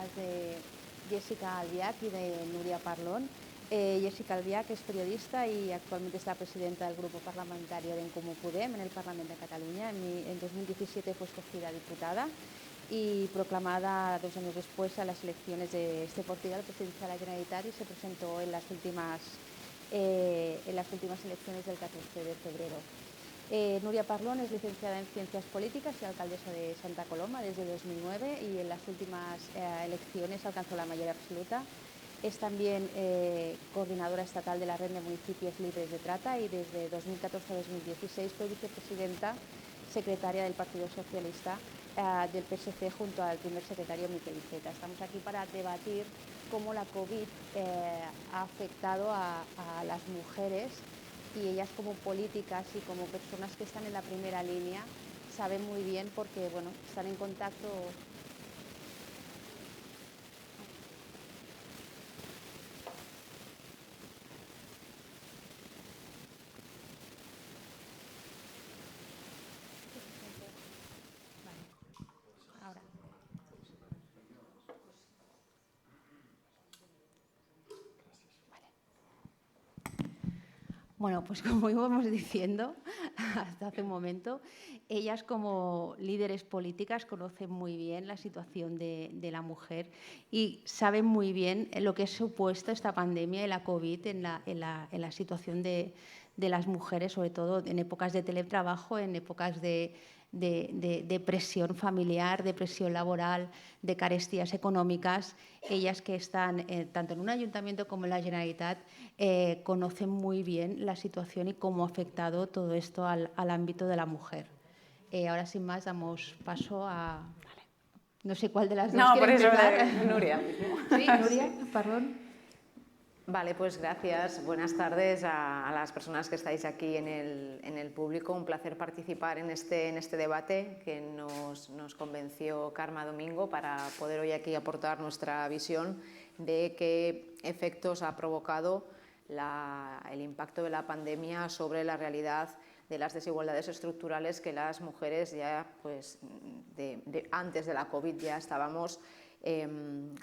las de Jessica Albiach y de Núria Parlon. Jessica Albiach es periodista y actualmente es la presidenta del grupo parlamentario de En Comú Podem en el Parlamento de Cataluña. En 2017 fue escogida diputada y proclamada 2 años después a las elecciones de este Portugal presidencial de la Generalitat y se presentó en las últimas elecciones del 14 de febrero. Núria Parlon es licenciada en Ciencias Políticas y alcaldesa de Santa Coloma desde 2009 y en las últimas elecciones alcanzó la mayoría absoluta. Es también coordinadora estatal de la Red de Municipios Libres de Trata y desde 2014 a 2016 fue vicepresidenta secretaria del Partido Socialista del PSC junto al primer secretario Miquel Iceta. Estamos aquí para debatir cómo la COVID ha afectado a las mujeres y ellas como políticas y como personas que están en la primera línea saben muy bien porque bueno, están en contacto. Ahora. Bueno, pues como íbamos diciendo hasta hace un momento, ellas como líderes políticas conocen muy bien la situación de la mujer y saben muy bien lo que ha supuesto esta pandemia y la COVID en la situación de las mujeres, sobre todo en épocas de teletrabajo, en épocas de presión familiar, de presión laboral, de carestías económicas. Ellas que están tanto en un ayuntamiento como en la Generalitat conocen muy bien la situación y cómo ha afectado todo esto al ámbito de la mujer. Ahora, sin más, damos paso a... Vale. No sé cuál de las dos quiere empezar. Núria. Sí, Núria, perdón. Vale, pues gracias. Buenas tardes a las personas que estáis aquí en el público. Un placer participar en este debate que nos convenció Carme Domingo para poder hoy aquí aportar nuestra visión de qué efectos ha provocado el impacto de la pandemia sobre la realidad de las desigualdades estructurales que las mujeres ya, pues, antes de la COVID ya estábamos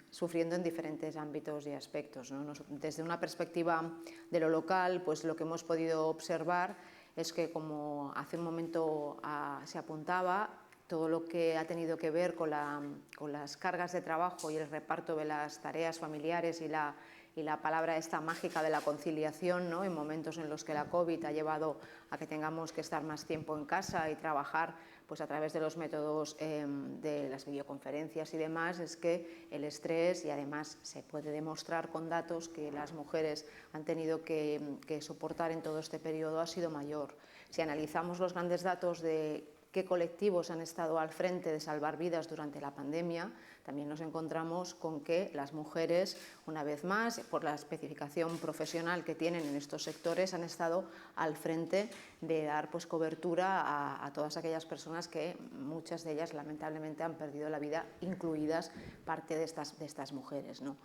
sufriendo en diferentes ámbitos y aspectos, ¿no? Desde una perspectiva de lo local, pues lo que hemos podido observar es que, como hace un momento se apuntaba, todo lo que ha tenido que ver con las cargas de trabajo y el reparto de las tareas familiares y la palabra esta mágica de la conciliación, ¿no? En momentos en los que la COVID ha llevado a que tengamos que estar más tiempo en casa y trabajar pues a través de los métodos de las videoconferencias y demás, es que el estrés, y además se puede demostrar con datos que las mujeres han tenido que soportar en todo este periodo, ha sido mayor. Si analizamos los grandes datos de qué colectivos han estado al frente de salvar vidas durante la pandemia, también nos encontramos con que las mujeres, una vez más, por la especificación profesional que tienen en estos sectores, han estado al frente de dar pues, cobertura a todas aquellas personas que muchas de ellas lamentablemente han perdido la vida, incluidas parte de estas mujeres, ¿no?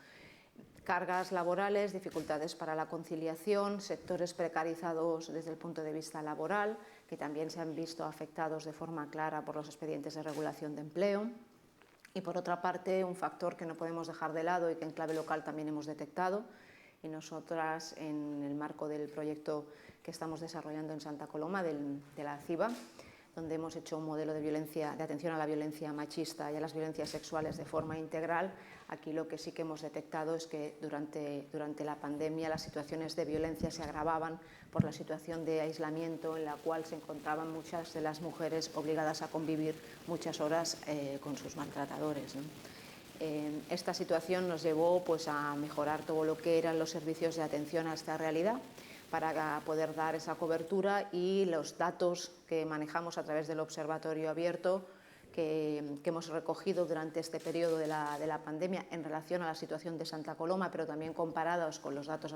Cargas laborales, dificultades para la conciliación, sectores precarizados desde el punto de vista laboral, que también se han visto afectados de forma clara por los expedientes de regulación de empleo. Y por otra parte, un factor que no podemos dejar de lado y que en clave local también hemos detectado, y nosotras en el marco del proyecto que estamos desarrollando en Santa Coloma, de la CIBA, donde hemos hecho un modelo de atención a la violencia machista y a las violencias sexuales de forma integral. Aquí lo que sí que hemos detectado es que durante la pandemia las situaciones de violencia se agravaban por la situación de aislamiento en la cual se encontraban muchas de las mujeres obligadas a convivir muchas horas con sus maltratadores, ¿no? Esta situación nos llevó pues, a mejorar todo lo que eran los servicios de atención a esta realidad, para poder dar esa cobertura, y los datos que manejamos a través del observatorio abierto que hemos recogido durante este periodo de la pandemia en relación a la situación de Santa Coloma, pero también comparados con los datos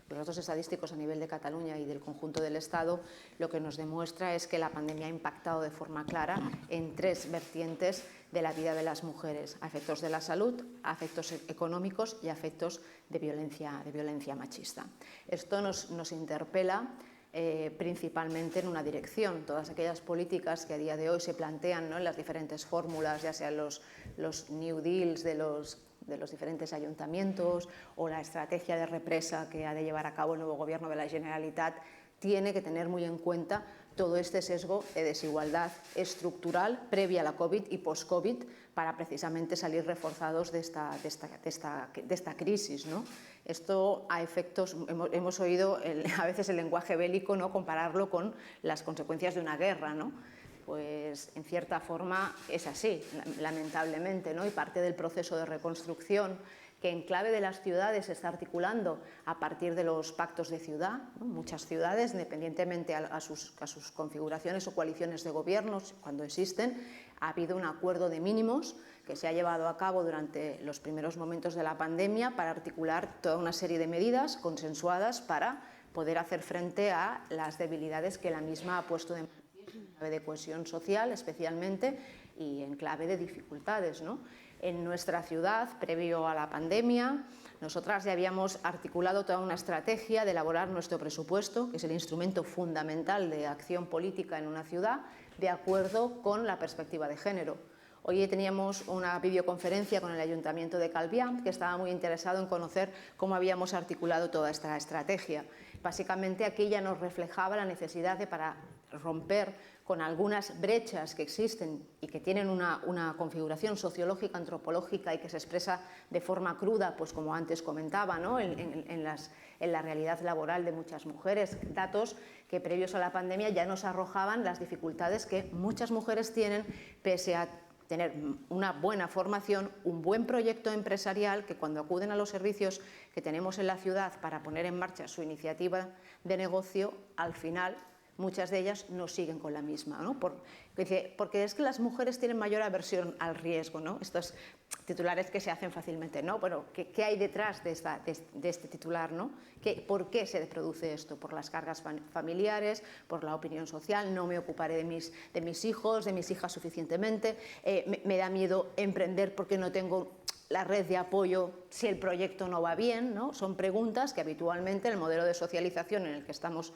los datos estadísticos a nivel de Cataluña y del conjunto del Estado, lo que nos demuestra es que la pandemia ha impactado de forma clara en 3 vertientes de la vida de las mujeres: a efectos de la salud, a efectos económicos y a efectos de violencia machista. Esto nos interpela principalmente en una dirección. Todas aquellas políticas que a día de hoy se plantean, ¿no?, en las diferentes fórmulas, ya sean los los New Deals de los diferentes ayuntamientos o la estrategia de represa que ha de llevar a cabo el nuevo gobierno de la Generalitat, tiene que tener muy en cuenta todo este sesgo de desigualdad estructural previa a la COVID y post-COVID para precisamente salir reforzados de esta crisis, ¿no? Esto a efectos, hemos oído a veces el lenguaje bélico, ¿no?, compararlo con las consecuencias de una guerra, ¿no? Pues en cierta forma es así, lamentablemente, ¿no? Y parte del proceso de reconstrucción que en clave de las ciudades se está articulando a partir de los pactos de ciudad, ¿no? Muchas ciudades, independientemente a sus configuraciones o coaliciones de gobiernos, cuando existen, ha habido un acuerdo de mínimos que se ha llevado a cabo durante los primeros momentos de la pandemia para articular toda una serie de medidas consensuadas para poder hacer frente a las debilidades que la misma ha puesto de manifiesto en clave de cohesión social especialmente y en clave de dificultades, ¿no? En nuestra ciudad, previo a la pandemia, nosotras ya habíamos articulado toda una estrategia de elaborar nuestro presupuesto, que es el instrumento fundamental de acción política en una ciudad, de acuerdo con la perspectiva de género. Hoy teníamos una videoconferencia con el Ayuntamiento de Calvià, que estaba muy interesado en conocer cómo habíamos articulado toda esta estrategia. Básicamente aquí ya nos reflejaba la necesidad de, para romper con algunas brechas que existen y que tienen una configuración sociológica, antropológica y que se expresa de forma cruda, pues como antes comentaba, ¿no?, en la realidad laboral de muchas mujeres, datos que previos a la pandemia ya nos arrojaban las dificultades que muchas mujeres tienen pese a tener una buena formación, un buen proyecto empresarial, que cuando acuden a los servicios que tenemos en la ciudad para poner en marcha su iniciativa de negocio, al final muchas de ellas no siguen con la misma, ¿no? Porque es que las mujeres tienen mayor aversión al riesgo, ¿no? Estos titulares que se hacen fácilmente, ¿no? Bueno, ¿qué hay detrás de este titular, ¿no? ¿Por qué se produce esto? Por las cargas familiares, por la opinión social, no me ocuparé de mis hijos, de mis hijas suficientemente, me da miedo emprender porque no tengo la red de apoyo si el proyecto no va bien, ¿no? Son preguntas que habitualmente en el modelo de socialización en el que estamos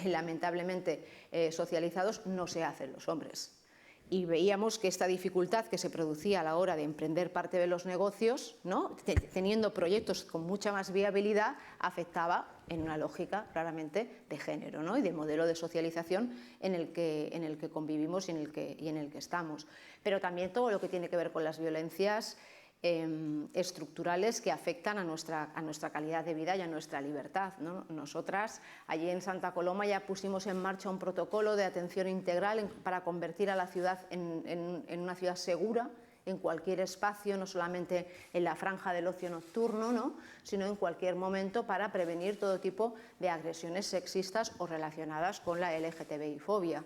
lamentablemente socializados no se hacen los hombres. Y veíamos que esta dificultad que se producía a la hora de emprender parte de los negocios, ¿no?, teniendo proyectos con mucha más viabilidad, afectaba en una lógica claramente de género, ¿no?, y de modelo de socialización en el que convivimos y en el que estamos. Pero también todo lo que tiene que ver con las violencias estructurales que afectan a nuestra calidad de vida y a nuestra libertad, ¿no? Nosotras allí en Santa Coloma ya pusimos en marcha un protocolo de atención integral para convertir a la ciudad en una ciudad segura en cualquier espacio, no solamente en la franja del ocio nocturno, ¿no?, sino en cualquier momento para prevenir todo tipo de agresiones sexistas o relacionadas con la LGTBI-fobia.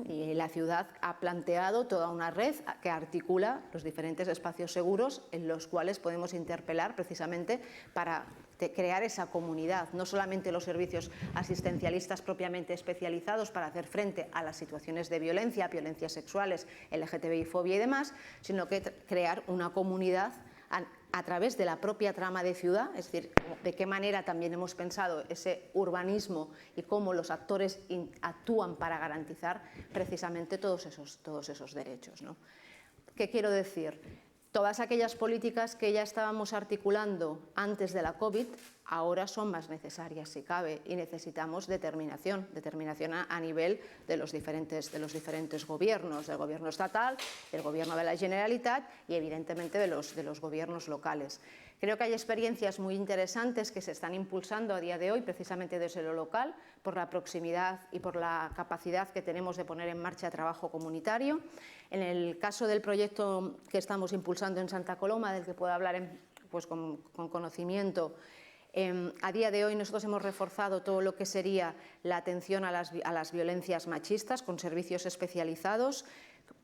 Y la ciudad ha planteado toda una red que articula los diferentes espacios seguros en los cuales podemos interpelar precisamente para crear esa comunidad, no solamente los servicios asistencialistas propiamente especializados para hacer frente a las situaciones de violencia, violencias sexuales, LGTBI-fobia y demás, sino que crear una comunidad a través de la propia trama de ciudad, es decir, de qué manera también hemos pensado ese urbanismo y cómo los actores actúan para garantizar precisamente todos esos derechos, ¿no? ¿Qué quiero decir? Todas aquellas políticas que ya estábamos articulando antes de la COVID ahora son más necesarias si cabe y necesitamos determinación a nivel de los diferentes gobiernos, del gobierno estatal, del gobierno de la Generalitat y evidentemente de los gobiernos locales. Creo que hay experiencias muy interesantes que se están impulsando a día de hoy precisamente desde lo local por la proximidad y por la capacidad que tenemos de poner en marcha trabajo comunitario. En el caso del proyecto que estamos impulsando en Santa Coloma, del que puedo hablar con conocimiento, a día de hoy nosotros hemos reforzado todo lo que sería la atención a las violencias machistas con servicios especializados.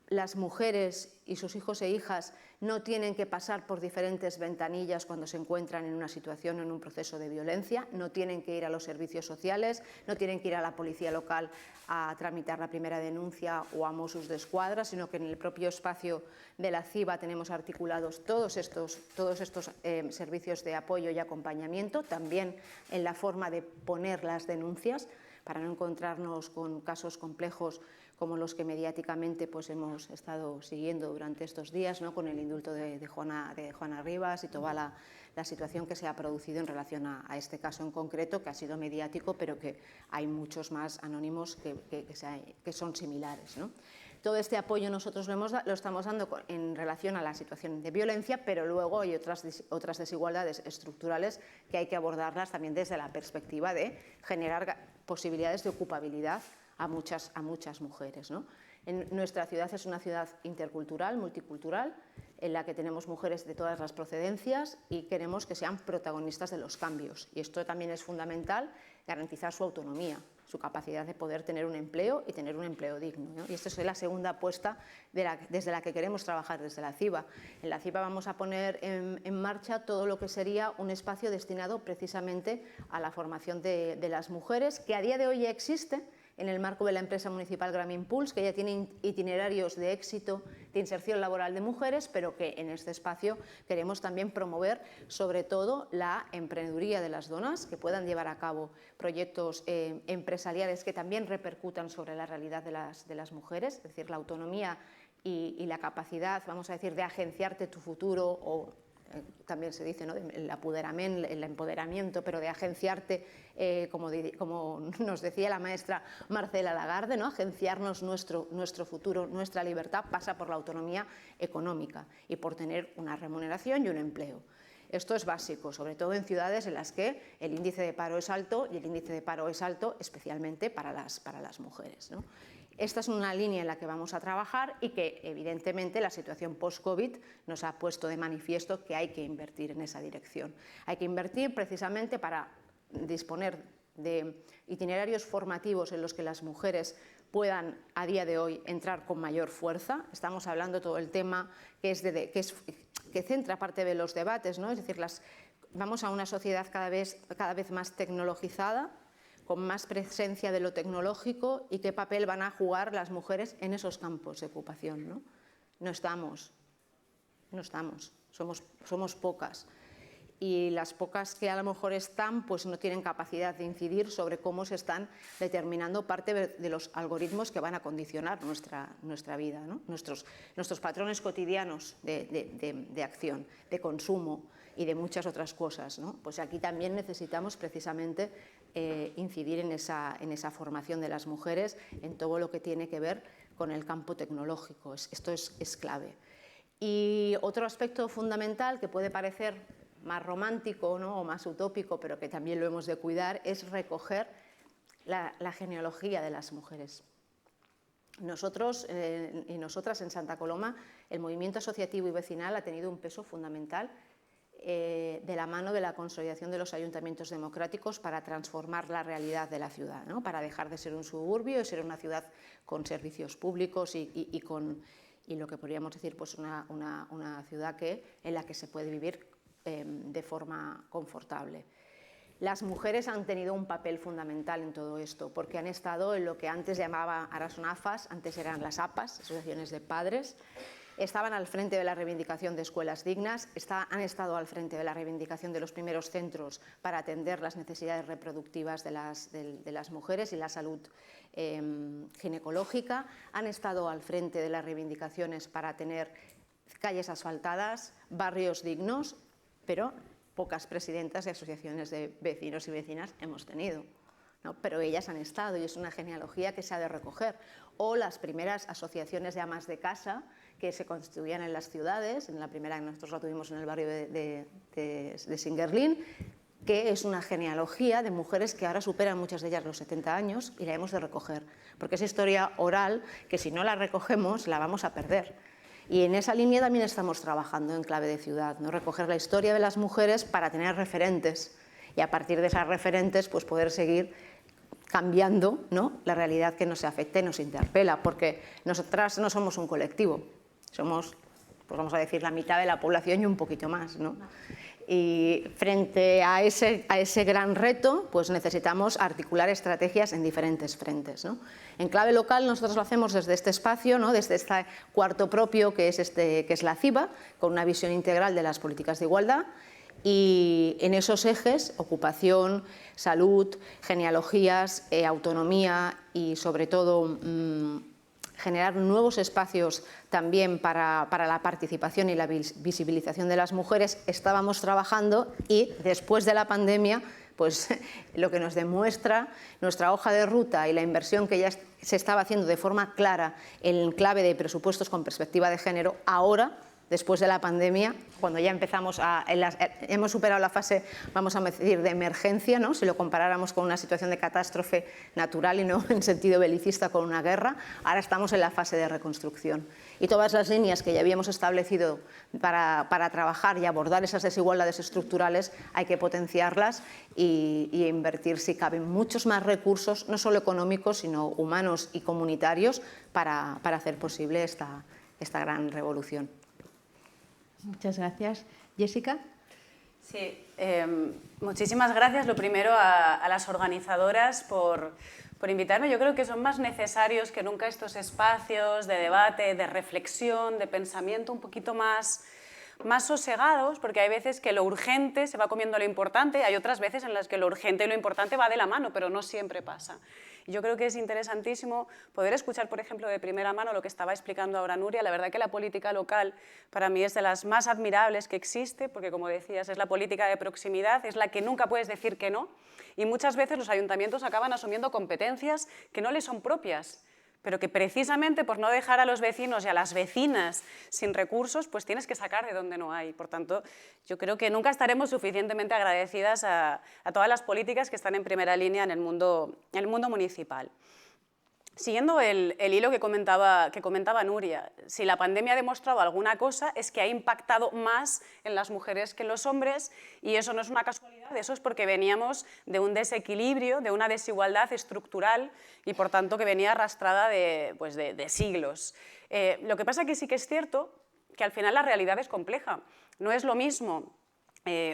Las mujeres y sus hijos e hijas no tienen que pasar por diferentes ventanillas cuando se encuentran en una situación o en un proceso de violencia, no tienen que ir a los servicios sociales, no tienen que ir a la policía local a tramitar la primera denuncia o a Mossos d'Esquadra, sino que en el propio espacio de la CIVA tenemos articulados todos estos servicios de apoyo y acompañamiento, también en la forma de poner las denuncias para no encontrarnos con casos complejos como los que mediáticamente pues, hemos estado siguiendo durante estos días, ¿no? Con el indulto de Juana Rivas y toda la situación que se ha producido en relación a este caso en concreto, que ha sido mediático, pero que hay muchos más anónimos que son similares, ¿no? Todo este apoyo nosotros lo estamos dando en relación a la situación de violencia, pero luego hay otras desigualdades estructurales que hay que abordarlas también desde la perspectiva de generar posibilidades de ocupabilidad a muchas mujeres, ¿no? Nuestra ciudad es una ciudad intercultural, multicultural, en la que tenemos mujeres de todas las procedencias y queremos que sean protagonistas de los cambios. Y esto también es fundamental, garantizar su autonomía, su capacidad de poder tener un empleo y tener un empleo digno, ¿no? Y esta es la segunda apuesta desde la que queremos trabajar desde la CIBA. En la CIBA vamos a poner en marcha todo lo que sería un espacio destinado precisamente a la formación de las mujeres, que a día de hoy ya existe en el marco de la empresa municipal Grameenpuls, que ya tiene itinerarios de éxito de inserción laboral de mujeres, pero que en este espacio queremos también promover sobre todo la emprendeduría de las donas, que puedan llevar a cabo proyectos empresariales que también repercutan sobre la realidad de las mujeres, es decir, la autonomía y la capacidad, vamos a decir, de agenciarte tu futuro o también se dice, ¿no?, el empoderamiento, pero de agenciarte, como nos decía la maestra Marcela Lagarde, ¿no?, agenciarnos nuestro futuro, nuestra libertad pasa por la autonomía económica y por tener una remuneración y un empleo. Esto es básico, sobre todo en ciudades en las que el índice de paro es alto, y el índice de paro es alto especialmente para las mujeres, ¿no? Esta es una línea en la que vamos a trabajar y que evidentemente la situación post-COVID nos ha puesto de manifiesto que hay que invertir en esa dirección. Hay que invertir precisamente para disponer de itinerarios formativos en los que las mujeres puedan a día de hoy entrar con mayor fuerza. Estamos hablando todo el tema que centra parte de los debates, ¿no? Es decir, vamos a una sociedad cada vez más tecnologizada, con más presencia de lo tecnológico, y qué papel van a jugar las mujeres en esos campos de ocupación, ¿no? No estamos, somos pocas. Y las pocas que a lo mejor están, pues no tienen capacidad de incidir sobre cómo se están determinando parte de los algoritmos que van a condicionar nuestra vida, ¿no? Nuestros patrones cotidianos de acción, de consumo y de muchas otras cosas, ¿no? Pues aquí también necesitamos precisamente incidir en esa formación de las mujeres en todo lo que tiene que ver con el campo tecnológico. Esto es clave. Y otro aspecto fundamental que puede parecer más romántico, ¿no?, o más utópico, pero que también lo hemos de cuidar, es recoger la genealogía de las mujeres. Nosotros y nosotras en Santa Coloma, el movimiento asociativo y vecinal ha tenido un peso fundamental de la mano de la consolidación de los ayuntamientos democráticos para transformar la realidad de la ciudad, ¿no?, para dejar de ser un suburbio y ser una ciudad con servicios públicos y lo que podríamos decir, pues una ciudad en la que se puede vivir de forma confortable. Las mujeres han tenido un papel fundamental en todo esto, porque han estado en lo que antes llamaba, ahora son AFAS, antes eran las APAS, asociaciones de padres. Estaban al frente de la reivindicación de escuelas dignas, han estado al frente de la reivindicación de los primeros centros para atender las necesidades reproductivas de las mujeres y la salud ginecológica, han estado al frente de las reivindicaciones para tener calles asfaltadas, barrios dignos, pero pocas presidentas de asociaciones de vecinos y vecinas hemos tenido, ¿no? Pero ellas han estado y es una genealogía que se ha de recoger. O las primeras asociaciones de amas de casa que se constituían en las ciudades, en la primera que nosotros la tuvimos en el barrio de Singuerlín, que es una genealogía de mujeres que ahora superan muchas de ellas los 70 años y la hemos de recoger, porque es historia oral que si no la recogemos la vamos a perder. Y en esa línea también estamos trabajando en clave de ciudad, ¿no?, recoger la historia de las mujeres para tener referentes y a partir de esas referentes pues poder seguir cambiando, ¿no?, la realidad que nos afecta y nos interpela, porque nosotras no somos un colectivo, somos, pues vamos a decir, la mitad de la población y un poquito más, ¿no? Y frente a ese gran reto, pues necesitamos articular estrategias en diferentes frentes, ¿no? En clave local nosotros lo hacemos desde este espacio, ¿no?, desde este cuarto propio que es la CIBA, con una visión integral de las políticas de igualdad, y en esos ejes, ocupación, salud, genealogías, autonomía y sobre todo generar nuevos espacios también para la participación y la visibilización de las mujeres, estábamos trabajando y después de la pandemia, pues lo que nos demuestra nuestra hoja de ruta y la inversión que ya se estaba haciendo de forma clara en clave de presupuestos con perspectiva de género, ahora, después de la pandemia, cuando ya empezamos hemos superado la fase, vamos a decir, de emergencia, ¿no? Si lo comparáramos con una situación de catástrofe natural y no en sentido belicista con una guerra, ahora estamos en la fase de reconstrucción. Y todas las líneas que ya habíamos establecido para trabajar y abordar esas desigualdades estructurales hay que potenciarlas y invertir, si caben, muchos más recursos, no solo económicos, sino humanos y comunitarios, para hacer posible esta gran revolución. Muchas gracias. Jessica. Sí, muchísimas gracias. Lo primero a las organizadoras por invitarme. Yo creo que son más necesarios que nunca estos espacios de debate, de reflexión, de pensamiento un poquito más sosegados, porque hay veces que lo urgente se va comiendo lo importante, hay otras veces en las que lo urgente y lo importante va de la mano, pero no siempre pasa. Y yo creo que es interesantísimo poder escuchar, por ejemplo, de primera mano lo que estaba explicando ahora Nuria. La verdad que la política local para mí es de las más admirables que existe, porque como decías, es la política de proximidad, es la que nunca puedes decir que no, y muchas veces los ayuntamientos acaban asumiendo competencias que no les son propias, pero que precisamente por no dejar a los vecinos y a las vecinas sin recursos, pues tienes que sacar de donde no hay. Por tanto, yo creo que nunca estaremos suficientemente agradecidas a todas las políticas que están en primera línea en el mundo municipal. Siguiendo el hilo que comentaba Nuria, si la pandemia ha demostrado alguna cosa es que ha impactado más en las mujeres que en los hombres, y eso no es una casualidad, eso es porque veníamos de un desequilibrio, de una desigualdad estructural y por tanto que venía arrastrada de siglos. Lo que pasa es que sí que es cierto que al final la realidad es compleja. No es lo mismo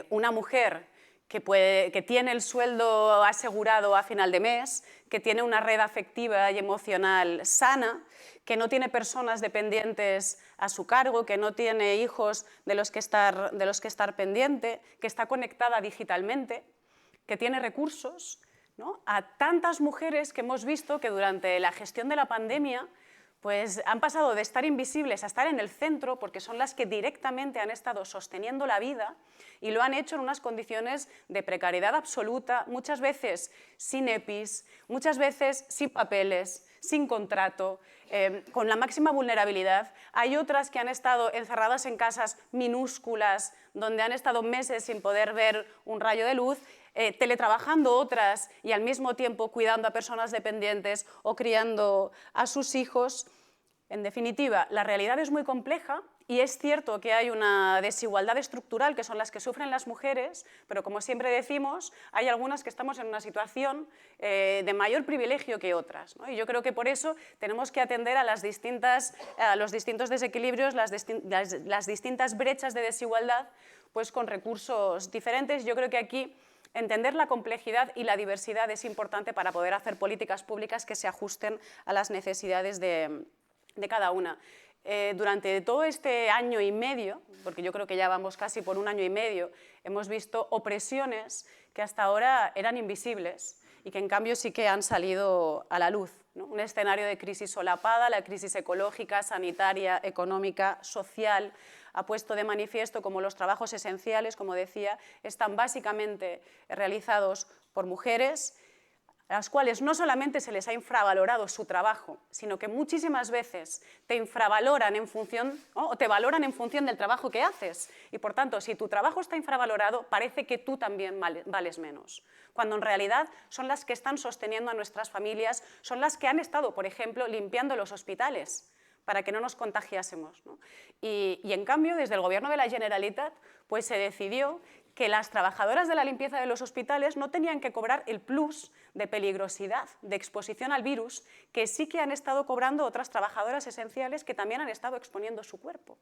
una mujer que tiene el sueldo asegurado a final de mes, que tiene una red afectiva y emocional sana, que no tiene personas dependientes a su cargo, que no tiene hijos de los que estar pendiente, que está conectada digitalmente, que tiene recursos, ¿no? A tantas mujeres que hemos visto que durante la gestión de la pandemia pues han pasado de estar invisibles a estar en el centro, porque son las que directamente han estado sosteniendo la vida y lo han hecho en unas condiciones de precariedad absoluta, muchas veces sin EPIs, muchas veces sin papeles, sin contrato, con la máxima vulnerabilidad. Hay otras que han estado encerradas en casas minúsculas, donde han estado meses sin poder ver un rayo de luz, teletrabajando otras y al mismo tiempo cuidando a personas dependientes o criando a sus hijos. En definitiva, la realidad es muy compleja y es cierto que hay una desigualdad estructural que son las que sufren las mujeres, pero como siempre decimos, hay algunas que estamos en una situación de mayor privilegio que otras, ¿no? Y yo creo que por eso tenemos que atender a los distintos desequilibrios, las distintas brechas de desigualdad, pues con recursos diferentes. Yo creo que aquí entender la complejidad y la diversidad es importante para poder hacer políticas públicas que se ajusten a las necesidades de cada una. Durante todo este año y medio, porque yo creo que ya vamos casi por un año y medio, hemos visto opresiones que hasta ahora eran invisibles y que en cambio sí que han salido a la luz, ¿no? Un escenario de crisis solapada, la crisis ecológica, sanitaria, económica, social, ha puesto de manifiesto cómo los trabajos esenciales, como decía, están básicamente realizados por mujeres, a las cuales no solamente se les ha infravalorado su trabajo, sino que muchísimas veces te infravaloran en función, ¿no? o te valoran en función del trabajo que haces. Y por tanto, si tu trabajo está infravalorado, parece que tú también vales menos. Cuando en realidad son las que están sosteniendo a nuestras familias, son las que han estado, por ejemplo, limpiando los hospitales para que no nos contagiásemos, ¿no? Y en cambio, desde el Gobierno de la Generalitat, pues se decidió que las trabajadoras de la limpieza de los hospitales no tenían que cobrar el plus de peligrosidad, de exposición al virus, que sí que han estado cobrando otras trabajadoras esenciales que también han estado exponiendo su cuerpo,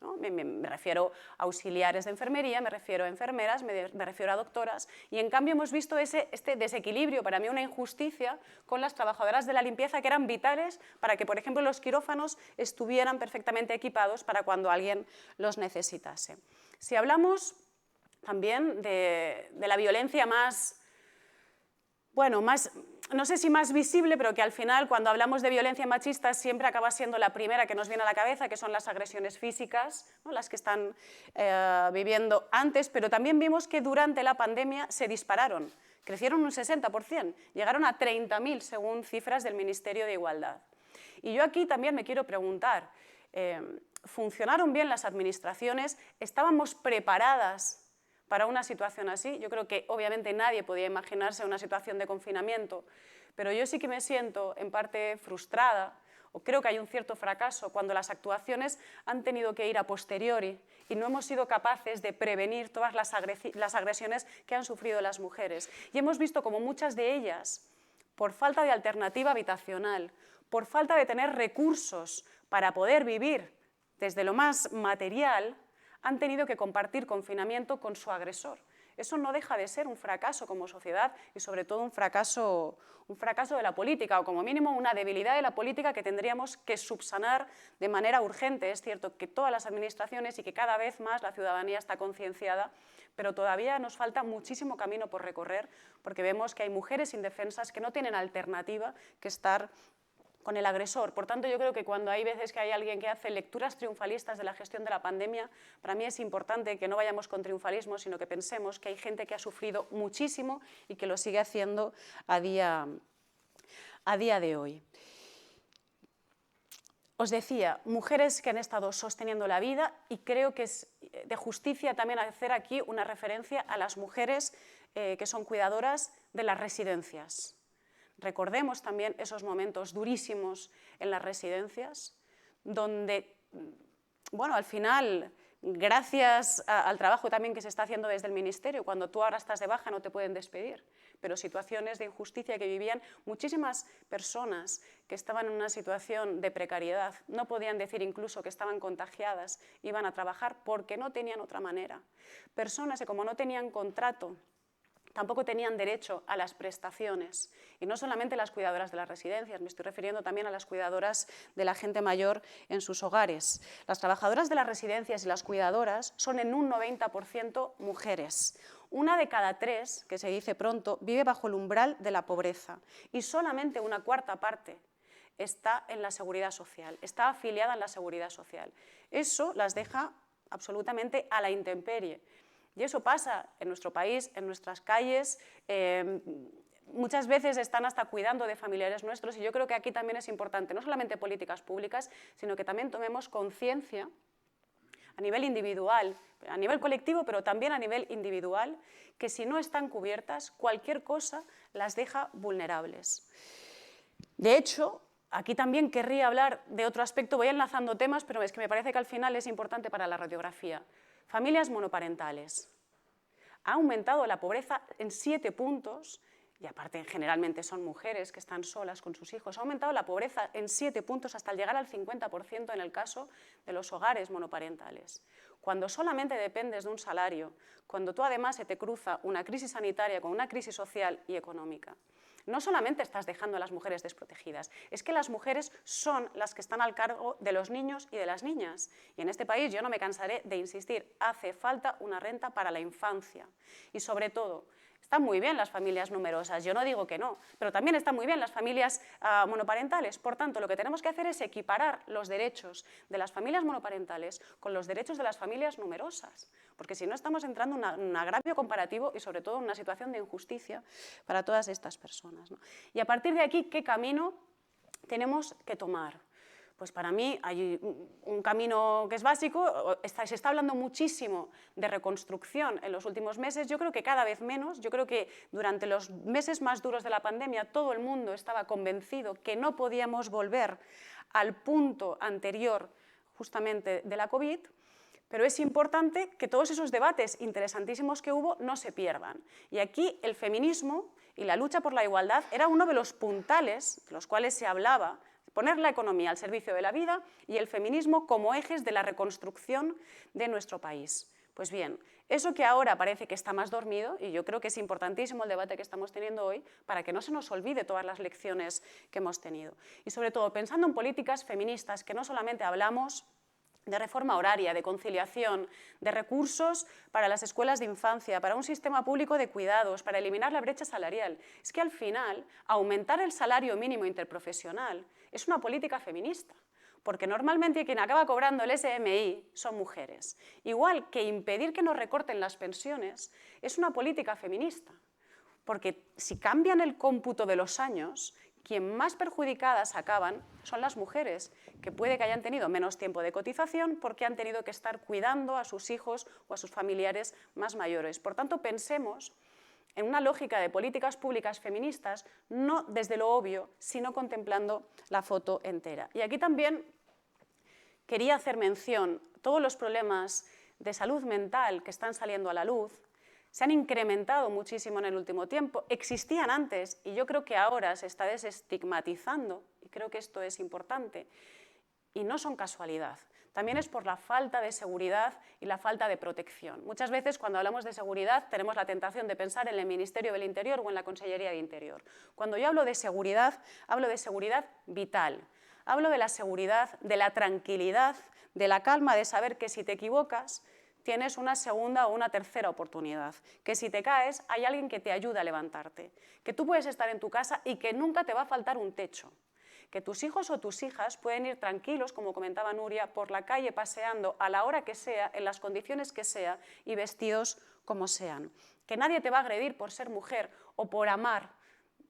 ¿no? Me refiero a auxiliares de enfermería, me refiero a enfermeras, me refiero a doctoras, y en cambio hemos visto este desequilibrio, para mí una injusticia, con las trabajadoras de la limpieza que eran vitales para que, por ejemplo, los quirófanos estuvieran perfectamente equipados para cuando alguien los necesitase. Si hablamos también de la violencia más no sé si más visible, pero que al final cuando hablamos de violencia machista siempre acaba siendo la primera que nos viene a la cabeza, que son las agresiones físicas, ¿no? Las que están viviendo antes, pero también vimos que durante la pandemia se dispararon, crecieron un 60%, llegaron a 30.000 según cifras del Ministerio de Igualdad. Y yo aquí también me quiero preguntar, ¿funcionaron bien las administraciones? ¿Estábamos preparadas para una situación así? Yo creo que obviamente nadie podía imaginarse una situación de confinamiento, pero yo sí que me siento en parte frustrada, o creo que hay un cierto fracaso cuando las actuaciones han tenido que ir a posteriori y no hemos sido capaces de prevenir todas las agresiones que han sufrido las mujeres. Y hemos visto como muchas de ellas, por falta de alternativa habitacional, por falta de tener recursos para poder vivir desde lo más material, han tenido que compartir confinamiento con su agresor. Eso no deja de ser un fracaso como sociedad y sobre todo un fracaso de la política, o como mínimo una debilidad de la política que tendríamos que subsanar de manera urgente. Es cierto que todas las administraciones y que cada vez más la ciudadanía está concienciada, pero todavía nos falta muchísimo camino por recorrer, porque vemos que hay mujeres indefensas que no tienen alternativa que estar con el agresor. Por tanto, yo creo que cuando hay veces que hay alguien que hace lecturas triunfalistas de la gestión de la pandemia, para mí es importante que no vayamos con triunfalismo, sino que pensemos que hay gente que ha sufrido muchísimo y que lo sigue haciendo a día de hoy. Os decía, mujeres que han estado sosteniendo la vida, y creo que es de justicia también hacer aquí una referencia a las mujeres que son cuidadoras de las residencias. Recordemos también esos momentos durísimos en las residencias, donde, bueno, al final, gracias al trabajo también que se está haciendo desde el Ministerio, cuando tú ahora estás de baja no te pueden despedir, pero situaciones de injusticia que vivían muchísimas personas que estaban en una situación de precariedad, no podían decir incluso que estaban contagiadas, iban a trabajar porque no tenían otra manera. Personas que como no tenían contrato, tampoco tenían derecho a las prestaciones, y no solamente las cuidadoras de las residencias, me estoy refiriendo también a las cuidadoras de la gente mayor en sus hogares. Las trabajadoras de las residencias y las cuidadoras son en un 90% mujeres. 1 de cada 3, que se dice pronto, vive bajo el umbral de la pobreza, y solamente una cuarta parte está en la seguridad social, está afiliada en la seguridad social. Eso las deja absolutamente a la intemperie. Y eso pasa en nuestro país, en nuestras calles, muchas veces están hasta cuidando de familiares nuestros, y yo creo que aquí también es importante, no solamente políticas públicas, sino que también tomemos conciencia a nivel individual, a nivel colectivo, pero también a nivel individual, que si no están cubiertas, cualquier cosa las deja vulnerables. De hecho, aquí también querría hablar de otro aspecto, voy enlazando temas, pero es que me parece que al final es importante para la radiografía. Familias monoparentales. Ha aumentado la pobreza en 7 puntos, y aparte generalmente son mujeres que están solas con sus hijos. Ha aumentado la pobreza en 7 puntos hasta llegar al 50% en el caso de los hogares monoparentales. Cuando solamente dependes de un salario, cuando tú además se te cruza una crisis sanitaria con una crisis social y económica, no solamente estás dejando a las mujeres desprotegidas, es que las mujeres son las que están al cargo de los niños y de las niñas. Y en este país, yo no me cansaré de insistir, hace falta una renta para la infancia. Y sobre todo, están muy bien las familias numerosas, yo no digo que no, pero también están muy bien las familias monoparentales. Por tanto, lo que tenemos que hacer es equiparar los derechos de las familias monoparentales con los derechos de las familias numerosas, porque si no estamos entrando en un agravio comparativo y sobre todo en una situación de injusticia para todas estas personas, ¿no? Y a partir de aquí, ¿qué camino tenemos que tomar? Pues para mí hay un camino que es básico, se está hablando muchísimo de reconstrucción en los últimos meses, yo creo que cada vez menos, yo creo que durante los meses más duros de la pandemia todo el mundo estaba convencido que no podíamos volver al punto anterior justamente de la COVID, pero es importante que todos esos debates interesantísimos que hubo no se pierdan. Y aquí el feminismo y la lucha por la igualdad era uno de los puntales de los cuales se hablaba, poner la economía al servicio de la vida y el feminismo como ejes de la reconstrucción de nuestro país. Pues bien, eso que ahora parece que está más dormido, y yo creo que es importantísimo el debate que estamos teniendo hoy para que no se nos olvide todas las lecciones que hemos tenido. Y sobre todo pensando en políticas feministas, que no solamente hablamos de reforma horaria, de conciliación, de recursos para las escuelas de infancia, para un sistema público de cuidados, para eliminar la brecha salarial. Es que al final, aumentar el salario mínimo interprofesional es una política feminista, porque normalmente quien acaba cobrando el SMI son mujeres. Igual que impedir que nos recorten las pensiones es una política feminista, porque si cambian el cómputo de los años, quien más perjudicadas acaban son las mujeres, que puede que hayan tenido menos tiempo de cotización porque han tenido que estar cuidando a sus hijos o a sus familiares más mayores. Por tanto, pensemos en una lógica de políticas públicas feministas, no desde lo obvio, sino contemplando la foto entera. Y aquí también quería hacer mención, todos los problemas de salud mental que están saliendo a la luz, se han incrementado muchísimo en el último tiempo, existían antes y yo creo que ahora se está desestigmatizando, y creo que esto es importante, y no son casualidad. También es por la falta de seguridad y la falta de protección. Muchas veces cuando hablamos de seguridad tenemos la tentación de pensar en el Ministerio del Interior o en la Consellería de Interior. Cuando yo hablo de seguridad vital. Hablo de la seguridad, de la tranquilidad, de la calma de saber que si te equivocas tienes una segunda o una tercera oportunidad, que si te caes hay alguien que te ayuda a levantarte, que tú puedes estar en tu casa y que nunca te va a faltar un techo, que tus hijos o tus hijas pueden ir tranquilos, como comentaba Nuria, por la calle paseando a la hora que sea, en las condiciones que sea y vestidos como sean, que nadie te va a agredir por ser mujer o por amar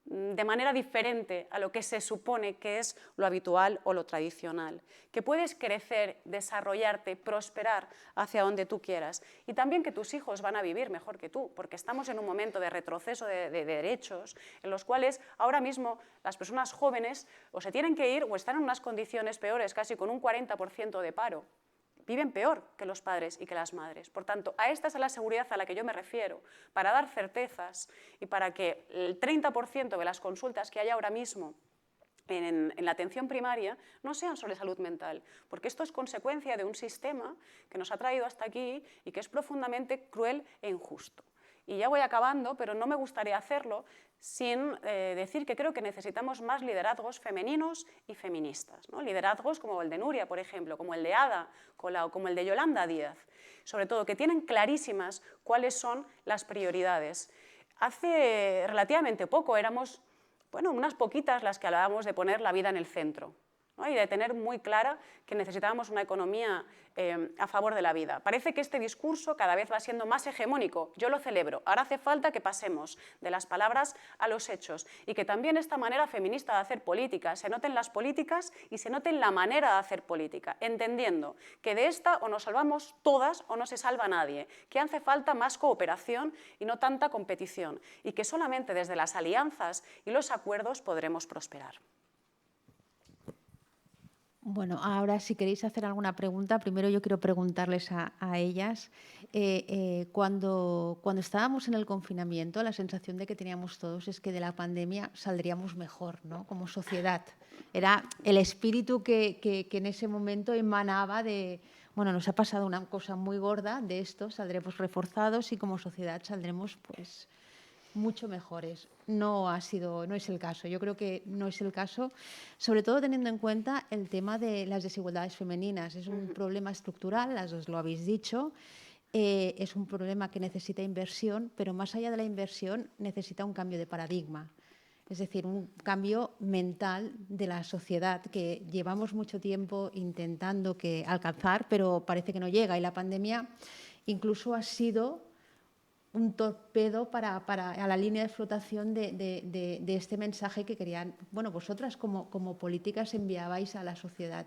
de manera diferente a lo que se supone que es lo habitual o lo tradicional, que puedes crecer, desarrollarte, prosperar hacia donde tú quieras y también que tus hijos van a vivir mejor que tú, porque estamos en un momento de retroceso de derechos en los cuales ahora mismo las personas jóvenes o se tienen que ir o están en unas condiciones peores, casi con un 40% de paro. Viven peor que los padres y que las madres. Por tanto, a esta es la seguridad a la que yo me refiero, para dar certezas y para que el 30% de las consultas que hay ahora mismo en la atención primaria no sean sobre salud mental, porque esto es consecuencia de un sistema que nos ha traído hasta aquí y que es profundamente cruel e injusto. Y ya voy acabando, pero no me gustaría hacerlo sin decir que creo que necesitamos más liderazgos femeninos y feministas, ¿no? Liderazgos como el de Nuria, por ejemplo, como el de Ada Colau, como el de Yolanda Díaz, sobre todo que tienen clarísimas cuáles son las prioridades. Hace relativamente poco éramos, bueno, unas poquitas las que hablábamos de poner la vida en el centro, ¿no? Y de tener muy clara que necesitábamos una economía a favor de la vida. Parece que este discurso cada vez va siendo más hegemónico. Yo lo celebro. Ahora hace falta que pasemos de las palabras a los hechos y que también esta manera feminista de hacer política se note en las políticas y se note en la manera de hacer política, entendiendo que de esta o nos salvamos todas o no se salva nadie, que hace falta más cooperación y no tanta competición y que solamente desde las alianzas y los acuerdos podremos prosperar. Bueno, ahora si queréis hacer alguna pregunta, primero yo quiero preguntarles a ellas. Cuando estábamos en el confinamiento, la sensación de que teníamos todos es que de la pandemia saldríamos mejor, ¿no? Como sociedad. Era el espíritu que en ese momento emanaba de, bueno, nos ha pasado una cosa muy gorda de esto, saldremos reforzados y como sociedad saldremos pues mucho mejores. No es el caso. Yo creo que no es el caso, sobre todo teniendo en cuenta el tema de las desigualdades femeninas. Es un problema estructural, las dos lo habéis dicho. Es un problema que necesita inversión, pero más allá de la inversión necesita un cambio de paradigma. Es decir, un cambio mental de la sociedad que llevamos mucho tiempo intentando alcanzar, pero parece que no llega. Y la pandemia incluso ha sido un torpedo a la línea de flotación de este mensaje que querían, bueno, vosotras como políticas enviabais a la sociedad.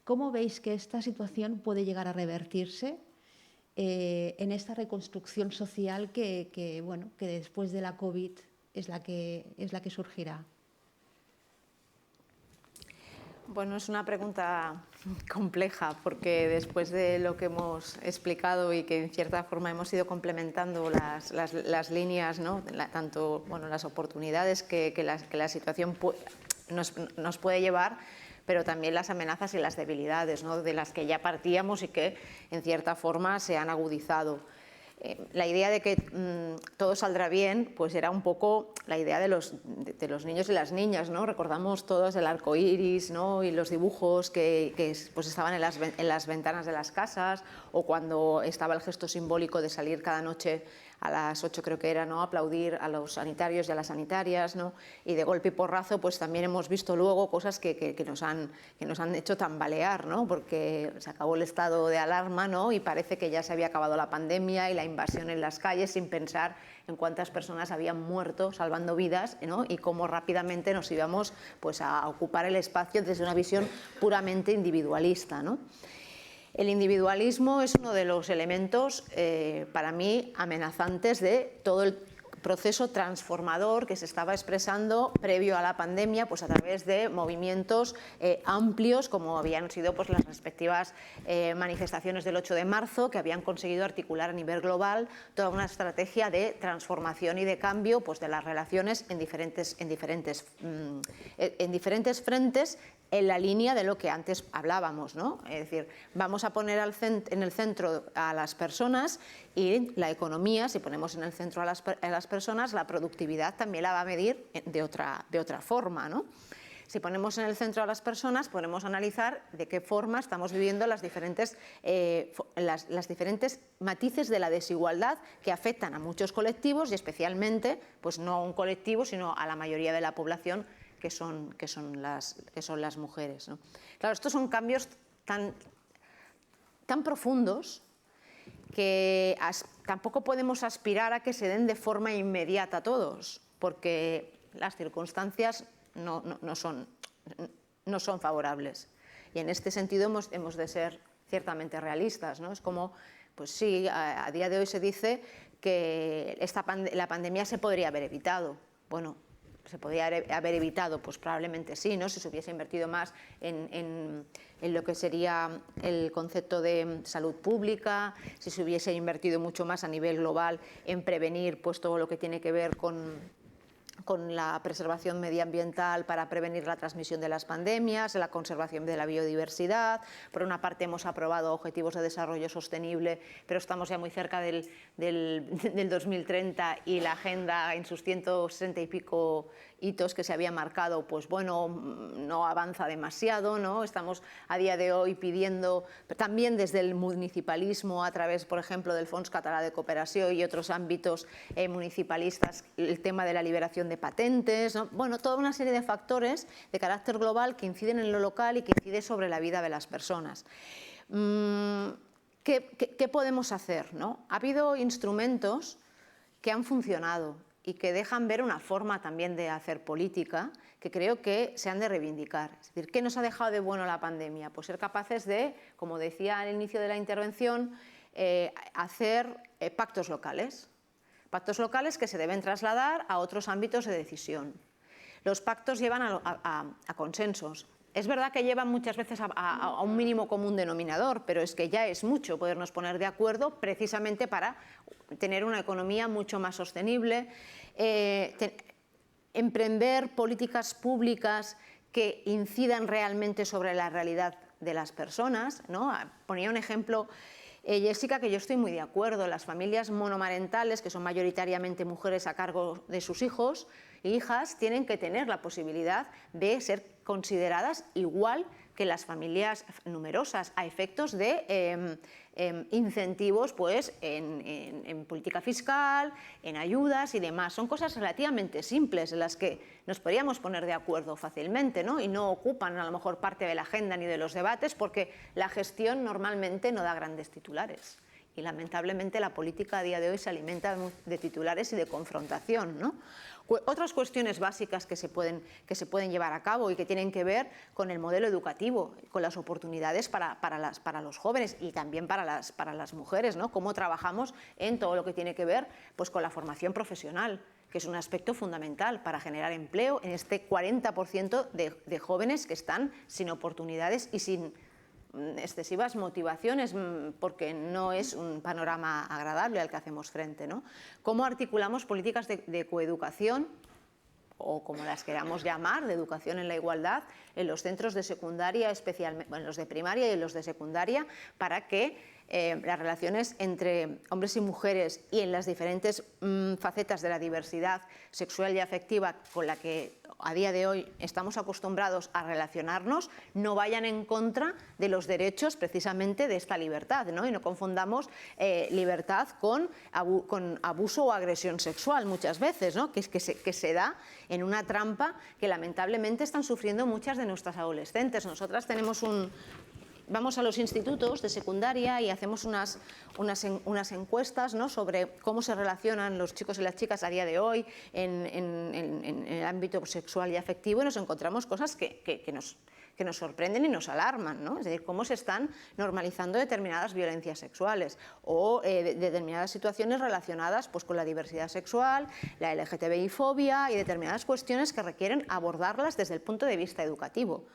¿Cómo veis que esta situación puede llegar a revertirse en esta reconstrucción social que después de la COVID es la que surgirá? Bueno, es una pregunta compleja porque después de lo que hemos explicado y que en cierta forma hemos ido complementando las líneas, ¿no? Tanto las oportunidades que la situación nos puede llevar, pero también las amenazas y las debilidades, ¿no? De las que ya partíamos y que en cierta forma se han agudizado. la idea de que todo saldrá bien, pues era un poco la idea de los niños y las niñas, ¿no? Recordamos todos el arco iris, ¿no? Y los dibujos que pues estaban en las ventanas de las casas, o cuando estaba el gesto simbólico de salir cada noche a las 8 creo que era, ¿no?, aplaudir a los sanitarios y a las sanitarias, ¿no? Y de golpe y porrazo pues también hemos visto luego cosas que nos han hecho tambalear, ¿no? Porque se acabó el estado de alarma, ¿no? Y parece que ya se había acabado la pandemia y la invasión en las calles, sin pensar en cuántas personas habían muerto salvando vidas, ¿no? Y cómo rápidamente nos íbamos pues a ocupar el espacio desde una visión puramente individualista, ¿no? El individualismo es uno de los elementos, para mí, amenazantes de todo el proceso transformador que se estaba expresando previo a la pandemia, pues a través de movimientos amplios, como habían sido pues las respectivas manifestaciones del 8 de marzo, que habían conseguido articular a nivel global toda una estrategia de transformación y de cambio pues de las relaciones en diferentes frentes, en la línea de lo que antes hablábamos, ¿no? Es decir, vamos a poner en el centro a las personas, y la economía, si ponemos en el centro a las personas, la productividad también la va a medir de otra forma, ¿no? Si ponemos en el centro a las personas, podemos analizar de qué forma estamos viviendo las diferentes matices de la desigualdad que afectan a muchos colectivos, y especialmente, pues no a un colectivo, sino a la mayoría de la población, que son las mujeres, ¿no? Claro, estos son cambios tan profundos que tampoco podemos aspirar a que se den de forma inmediata a todos, porque las circunstancias no son favorables. Y en este sentido hemos de ser ciertamente realistas, ¿no? Es como, pues sí, a día de hoy se dice que la pandemia se podría haber evitado. Bueno, ¿se podría haber evitado? Pues probablemente sí, ¿no? Si se hubiese invertido más en lo que sería el concepto de salud pública, si se hubiese invertido mucho más a nivel global en prevenir pues todo lo que tiene que ver con la preservación medioambiental para prevenir la transmisión de las pandemias, la conservación de la biodiversidad. Por una parte hemos aprobado objetivos de desarrollo sostenible, pero estamos ya muy cerca del 2030, y la agenda en sus 160 y pico hitos que se había marcado, pues bueno, no avanza demasiado, ¿no? Estamos a día de hoy pidiendo, también desde el municipalismo, a través, por ejemplo, del Fons Català de Cooperació y otros ámbitos municipalistas, el tema de la liberación de patentes, ¿no? Bueno, toda una serie de factores de carácter global que inciden en lo local y que inciden sobre la vida de las personas. ¿Qué podemos hacer, ¿no? Ha habido instrumentos que han funcionado y que dejan ver una forma también de hacer política que creo que se han de reivindicar. Es decir, ¿qué nos ha dejado de bueno la pandemia? Pues ser capaces de, como decía al inicio de la intervención, hacer pactos locales que se deben trasladar a otros ámbitos de decisión. Los pactos llevan a consensos. Es verdad que llevan muchas veces a un mínimo común denominador, pero es que ya es mucho podernos poner de acuerdo precisamente para tener una economía mucho más sostenible, emprender políticas públicas que incidan realmente sobre la realidad de las personas, ¿no? Ponía un ejemplo Jessica, que yo estoy muy de acuerdo. Las familias monomarentales, que son mayoritariamente mujeres a cargo de sus hijos e hijas, tienen que tener la posibilidad de ser consideradas igual que las familias numerosas, a efectos de incentivos pues, en política fiscal, en ayudas y demás. Son cosas relativamente simples en las que nos podríamos poner de acuerdo fácilmente, ¿no? Y no ocupan a lo mejor parte de la agenda ni de los debates, porque la gestión normalmente no da grandes titulares. Y lamentablemente la política a día de hoy se alimenta de titulares y de confrontación, ¿no? Otras cuestiones básicas que se pueden llevar a cabo y que tienen que ver con el modelo educativo, con las oportunidades para los jóvenes y también para las mujeres, ¿no? Cómo trabajamos en todo lo que tiene que ver pues, con la formación profesional, que es un aspecto fundamental para generar empleo en este 40% de jóvenes que están sin oportunidades y sin excesivas motivaciones, porque no es un panorama agradable al que hacemos frente, ¿no? ¿Cómo articulamos políticas de coeducación, o como las queramos llamar, de educación en la igualdad, en los centros de secundaria, especialmente, bueno, en los de primaria y en los de secundaria, para que las relaciones entre hombres y mujeres y en las diferentes facetas de la diversidad sexual y afectiva con la que a día de hoy estamos acostumbrados a relacionarnos, no vayan en contra de los derechos precisamente de esta libertad, ¿no? Y no confundamos libertad con abuso o agresión sexual muchas veces, ¿no? que se da en una trampa que lamentablemente están sufriendo muchas de nuestras adolescentes. Nosotras vamos a los institutos de secundaria y hacemos unas encuestas, ¿no?, sobre cómo se relacionan los chicos y las chicas a día de hoy en el ámbito sexual y afectivo, y nos encontramos cosas que nos sorprenden y nos alarman, ¿no? Es decir, cómo se están normalizando determinadas violencias sexuales o determinadas situaciones relacionadas pues, con la diversidad sexual, la LGTBI-fobia y determinadas cuestiones que requieren abordarlas desde el punto de vista educativo.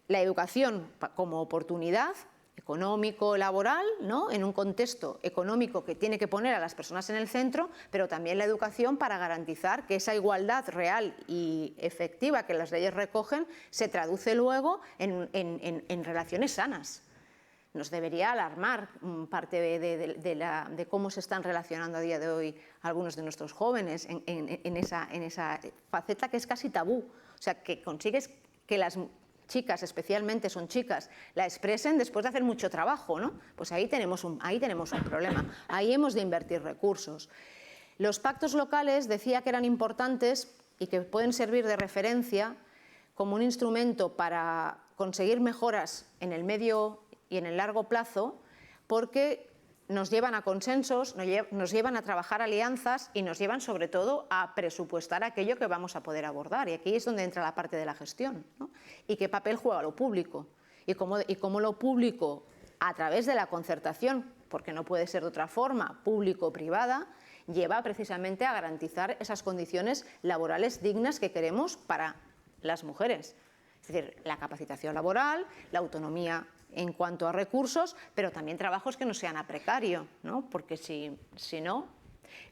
La educación como oportunidad económico, laboral, ¿no?, en un contexto económico que tiene que poner a las personas en el centro, pero también la educación para garantizar que esa igualdad real y efectiva que las leyes recogen se traduce luego en relaciones sanas. Nos debería alarmar parte de cómo se están relacionando a día de hoy algunos de nuestros jóvenes en esa faceta que es casi tabú. O sea, que consigues que las chicas, especialmente son chicas, la expresen después de hacer mucho trabajo, ¿no? Pues ahí tenemos un problema, ahí hemos de invertir recursos. Los pactos locales decía que eran importantes y que pueden servir de referencia como un instrumento para conseguir mejoras en el medio y en el largo plazo, porque nos llevan a consensos, nos llevan a trabajar alianzas y nos llevan sobre todo a presupuestar aquello que vamos a poder abordar. Y aquí es donde entra la parte de la gestión, ¿no? Y qué papel juega lo público. Y cómo lo público, a través de la concertación, porque no puede ser de otra forma, público-privada, lleva precisamente a garantizar esas condiciones laborales dignas que queremos para las mujeres. Es decir, la capacitación laboral, la autonomía en cuanto a recursos, pero también trabajos que no sean a precario, ¿no? Porque si no,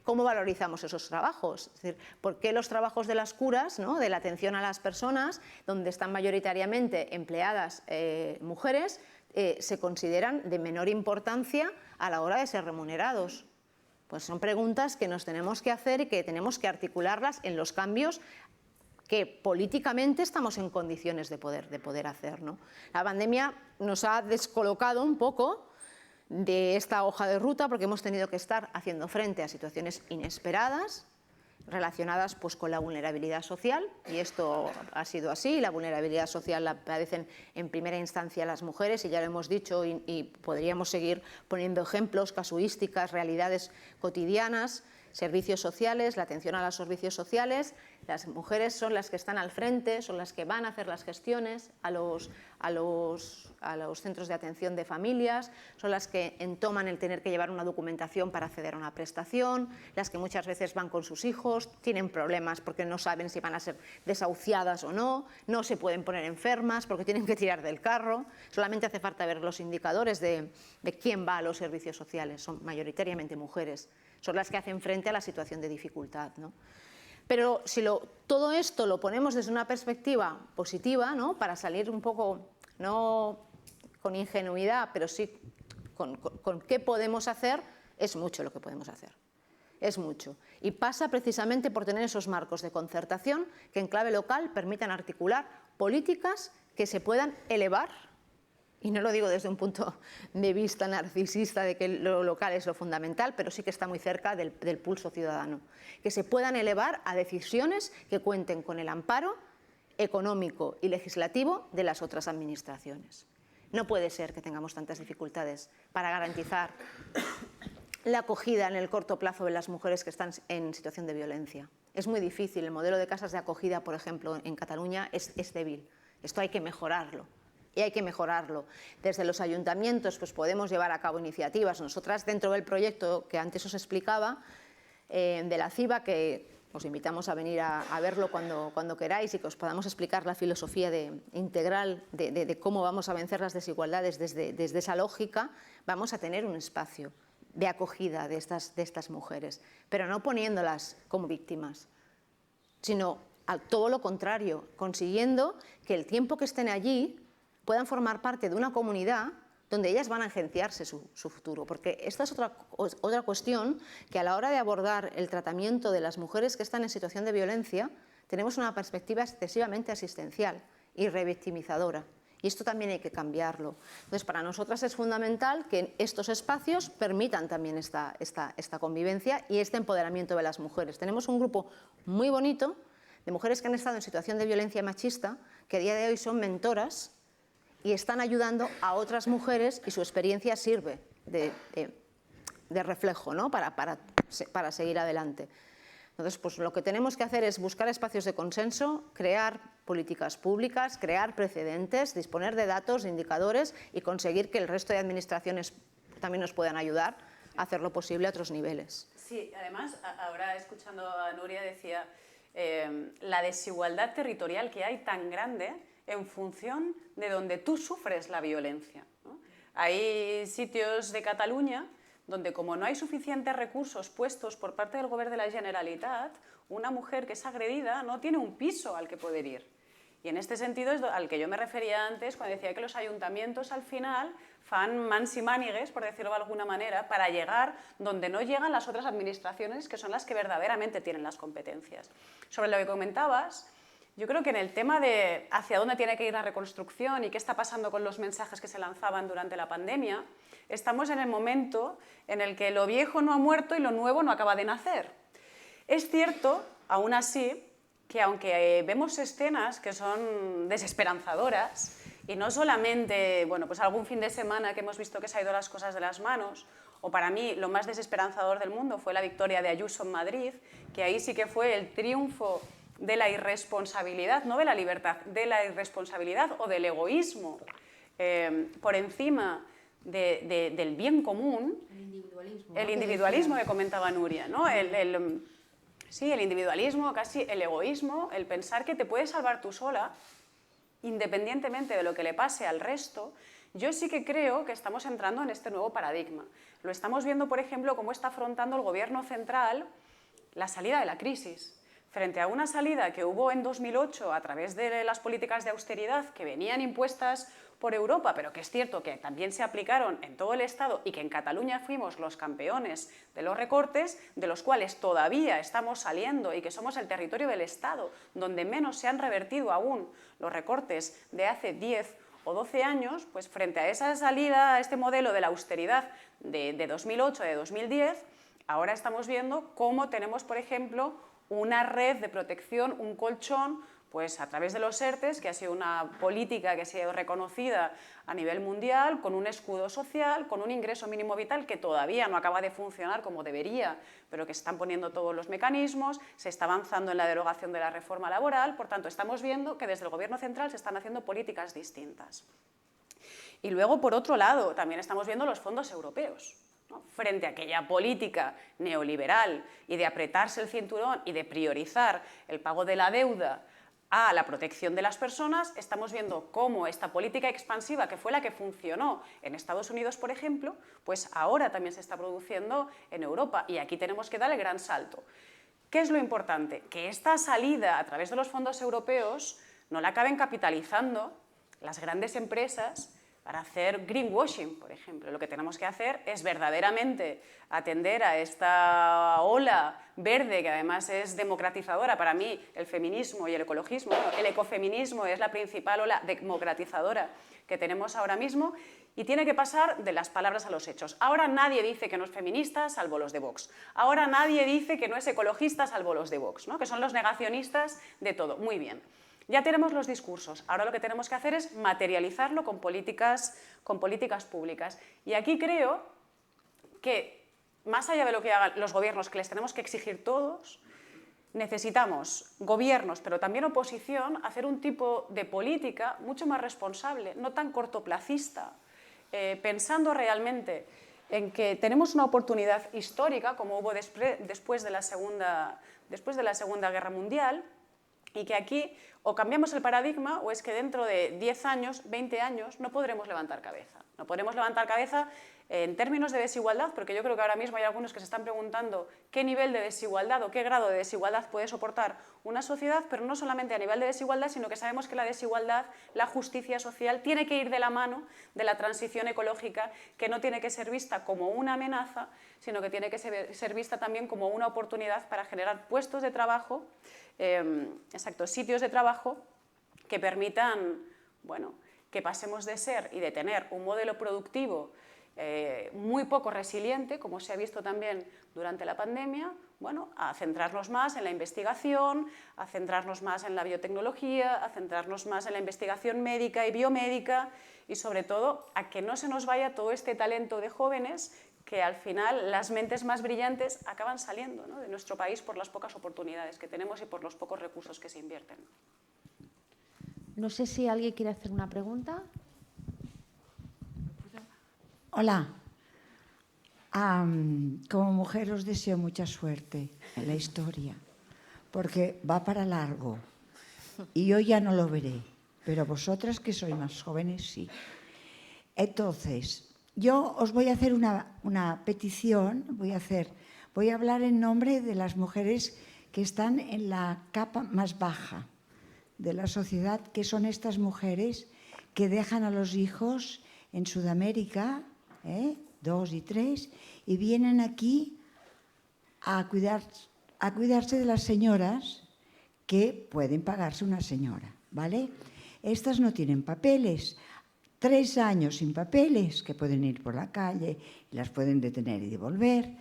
¿cómo valorizamos esos trabajos? Es decir, ¿por qué los trabajos de las curas, ¿no?, de la atención a las personas, donde están mayoritariamente empleadas mujeres, se consideran de menor importancia a la hora de ser remunerados? Pues son preguntas que nos tenemos que hacer y que tenemos que articularlas en los cambios que políticamente estamos en condiciones de poder hacer, ¿no? La pandemia nos ha descolocado un poco de esta hoja de ruta porque hemos tenido que estar haciendo frente a situaciones inesperadas relacionadas pues, con la vulnerabilidad social, y esto ha sido así. La vulnerabilidad social la padecen en primera instancia las mujeres, y ya lo hemos dicho, y podríamos seguir poniendo ejemplos, casuísticas, realidades cotidianas. Servicios sociales, la atención a los servicios sociales, las mujeres son las que están al frente, son las que van a hacer las gestiones a los centros de atención de familias, son las que entoman el tener que llevar una documentación para acceder a una prestación, las que muchas veces van con sus hijos, tienen problemas porque no saben si van a ser desahuciadas o no se pueden poner enfermas porque tienen que tirar del carro. Solamente hace falta ver los indicadores de quién va a los servicios sociales, son mayoritariamente mujeres. Son las que hacen frente a la situación de dificultad, ¿no? Pero si todo esto lo ponemos desde una perspectiva positiva, ¿no?, para salir un poco, no con ingenuidad, pero sí con qué podemos hacer, es mucho lo que podemos hacer. Es mucho. Y pasa precisamente por tener esos marcos de concertación que en clave local permitan articular políticas que se puedan elevar. Y no lo digo desde un punto de vista narcisista de que lo local es lo fundamental, pero sí que está muy cerca del pulso ciudadano. Que se puedan elevar a decisiones que cuenten con el amparo económico y legislativo de las otras administraciones. No puede ser que tengamos tantas dificultades para garantizar la acogida en el corto plazo de las mujeres que están en situación de violencia. Es muy difícil. El modelo de casas de acogida, por ejemplo, en Cataluña es débil. Esto hay que mejorarlo. Y hay que mejorarlo. Desde los ayuntamientos pues podemos llevar a cabo iniciativas. Nosotras, dentro del proyecto que antes os explicaba, de la CIVA, que os invitamos a venir a verlo cuando queráis y que os podamos explicar la filosofía integral de cómo vamos a vencer las desigualdades desde esa lógica, vamos a tener un espacio de acogida de estas mujeres, pero no poniéndolas como víctimas, sino a todo lo contrario, consiguiendo que el tiempo que estén allí puedan formar parte de una comunidad donde ellas van a agenciarse su futuro, porque esta es otra cuestión que a la hora de abordar el tratamiento de las mujeres que están en situación de violencia, tenemos una perspectiva excesivamente asistencial y revictimizadora. Y esto también hay que cambiarlo. Entonces, para nosotras es fundamental que estos espacios permitan también esta convivencia y este empoderamiento de las mujeres. Tenemos un grupo muy bonito de mujeres que han estado en situación de violencia machista, que a día de hoy son mentoras y están ayudando a otras mujeres y su experiencia sirve de reflejo, ¿no? para seguir adelante. Entonces, pues lo que tenemos que hacer es buscar espacios de consenso, crear políticas públicas, crear precedentes, disponer de datos, de indicadores y conseguir que el resto de administraciones también nos puedan ayudar a hacer lo posible a otros niveles. Sí, además, ahora escuchando a Nuria decía la desigualdad territorial que hay tan grande en función de donde tú sufres la violencia, ¿no? Hay sitios de Cataluña donde, como no hay suficientes recursos puestos por parte del Govern de la Generalitat, una mujer que es agredida no tiene un piso al que poder ir. Y en este sentido es al que yo me refería antes cuando decía que los ayuntamientos al final fan mans y mànigues, por decirlo de alguna manera, para llegar donde no llegan las otras administraciones que son las que verdaderamente tienen las competencias. Sobre lo que comentabas, yo creo que en el tema de hacia dónde tiene que ir la reconstrucción y qué está pasando con los mensajes que se lanzaban durante la pandemia, estamos en el momento en el que lo viejo no ha muerto y lo nuevo no acaba de nacer. Es cierto, aún así, que aunque vemos escenas que son desesperanzadoras, y no solamente, bueno, pues algún fin de semana que hemos visto que se han ido las cosas de las manos, o para mí lo más desesperanzador del mundo fue la victoria de Ayuso en Madrid, que ahí sí que fue el triunfo de la irresponsabilidad, no de la libertad, de la irresponsabilidad o del egoísmo por encima del bien común. El individualismo que comentaba Nuria, ¿no? Sí, el individualismo, casi el egoísmo, el pensar que te puedes salvar tú sola, independientemente de lo que le pase al resto. Yo sí que creo que estamos entrando en este nuevo paradigma. Lo estamos viendo, por ejemplo, cómo está afrontando el Gobierno central la salida de la crisis. Frente a una salida que hubo en 2008 a través de las políticas de austeridad que venían impuestas por Europa, pero que es cierto que también se aplicaron en todo el Estado y que en Cataluña fuimos los campeones de los recortes, de los cuales todavía estamos saliendo y que somos el territorio del Estado donde menos se han revertido aún los recortes de hace 10 o 12 años, pues frente a esa salida, a este modelo de la austeridad de 2008, de 2010, ahora estamos viendo cómo tenemos, por ejemplo, una red de protección, un colchón, pues a través de los ERTEs, que ha sido una política que ha sido reconocida a nivel mundial, con un escudo social, con un ingreso mínimo vital que todavía no acaba de funcionar como debería, pero que se están poniendo todos los mecanismos, se está avanzando en la derogación de la reforma laboral, por tanto estamos viendo que desde el Gobierno central se están haciendo políticas distintas. Y luego, por otro lado, también estamos viendo los fondos europeos. Frente a aquella política neoliberal y de apretarse el cinturón y de priorizar el pago de la deuda a la protección de las personas, estamos viendo cómo esta política expansiva, que fue la que funcionó en Estados Unidos, por ejemplo, pues ahora también se está produciendo en Europa y aquí tenemos que dar el gran salto. ¿Qué es lo importante? Que esta salida a través de los fondos europeos no la acaben capitalizando las grandes empresas para hacer greenwashing, por ejemplo. Lo que tenemos que hacer es verdaderamente atender a esta ola verde, que además es democratizadora. Para mí, el feminismo y el ecologismo, el ecofeminismo es la principal ola democratizadora que tenemos ahora mismo y tiene que pasar de las palabras a los hechos. Ahora nadie dice que no es feminista, salvo los de Vox. Ahora nadie dice que no es ecologista, salvo los de Vox, ¿no? Que son los negacionistas de todo. Muy bien. Ya tenemos los discursos, ahora lo que tenemos que hacer es materializarlo con políticas públicas. Y aquí creo que, más allá de lo que hagan los gobiernos, que les tenemos que exigir todos, necesitamos gobiernos, pero también oposición, hacer un tipo de política mucho más responsable, no tan cortoplacista, pensando realmente en que tenemos una oportunidad histórica, como hubo después de la Segunda Guerra Mundial, y que aquí o cambiamos el paradigma o es que dentro de 10 años, 20 años, no podremos levantar cabeza. No podremos levantar cabeza en términos de desigualdad, porque yo creo que ahora mismo hay algunos que se están preguntando qué nivel de desigualdad o qué grado de desigualdad puede soportar una sociedad, pero no solamente a nivel de desigualdad, sino que sabemos que la desigualdad, la justicia social, tiene que ir de la mano de la transición ecológica, que no tiene que ser vista como una amenaza, sino que tiene que ser vista también como una oportunidad para generar puestos de trabajo, sitios de trabajo que permitan, bueno, que pasemos de ser y de tener un modelo productivo muy poco resiliente, como se ha visto también durante la pandemia, bueno, a centrarnos más en la investigación, a centrarnos más en la biotecnología, a centrarnos más en la investigación médica y biomédica y sobre todo a que no se nos vaya todo este talento de jóvenes que al final las mentes más brillantes acaban saliendo, ¿no?, de nuestro país por las pocas oportunidades que tenemos y por los pocos recursos que se invierten. No sé si alguien quiere hacer una pregunta. Hola. Como mujer os deseo mucha suerte en la historia, porque va para largo y yo ya no lo veré, pero vosotras que sois más jóvenes sí. Entonces, yo os voy a hacer una petición, voy a hablar en nombre de las mujeres que están en la capa más baja de la sociedad, que son estas mujeres que dejan a los hijos en Sudamérica, 2 y 3, y vienen aquí a cuidarse de las señoras que pueden pagarse una señora, ¿vale? Estas no tienen papeles, 3 años sin papeles, que pueden ir por la calle y las pueden detener y devolver,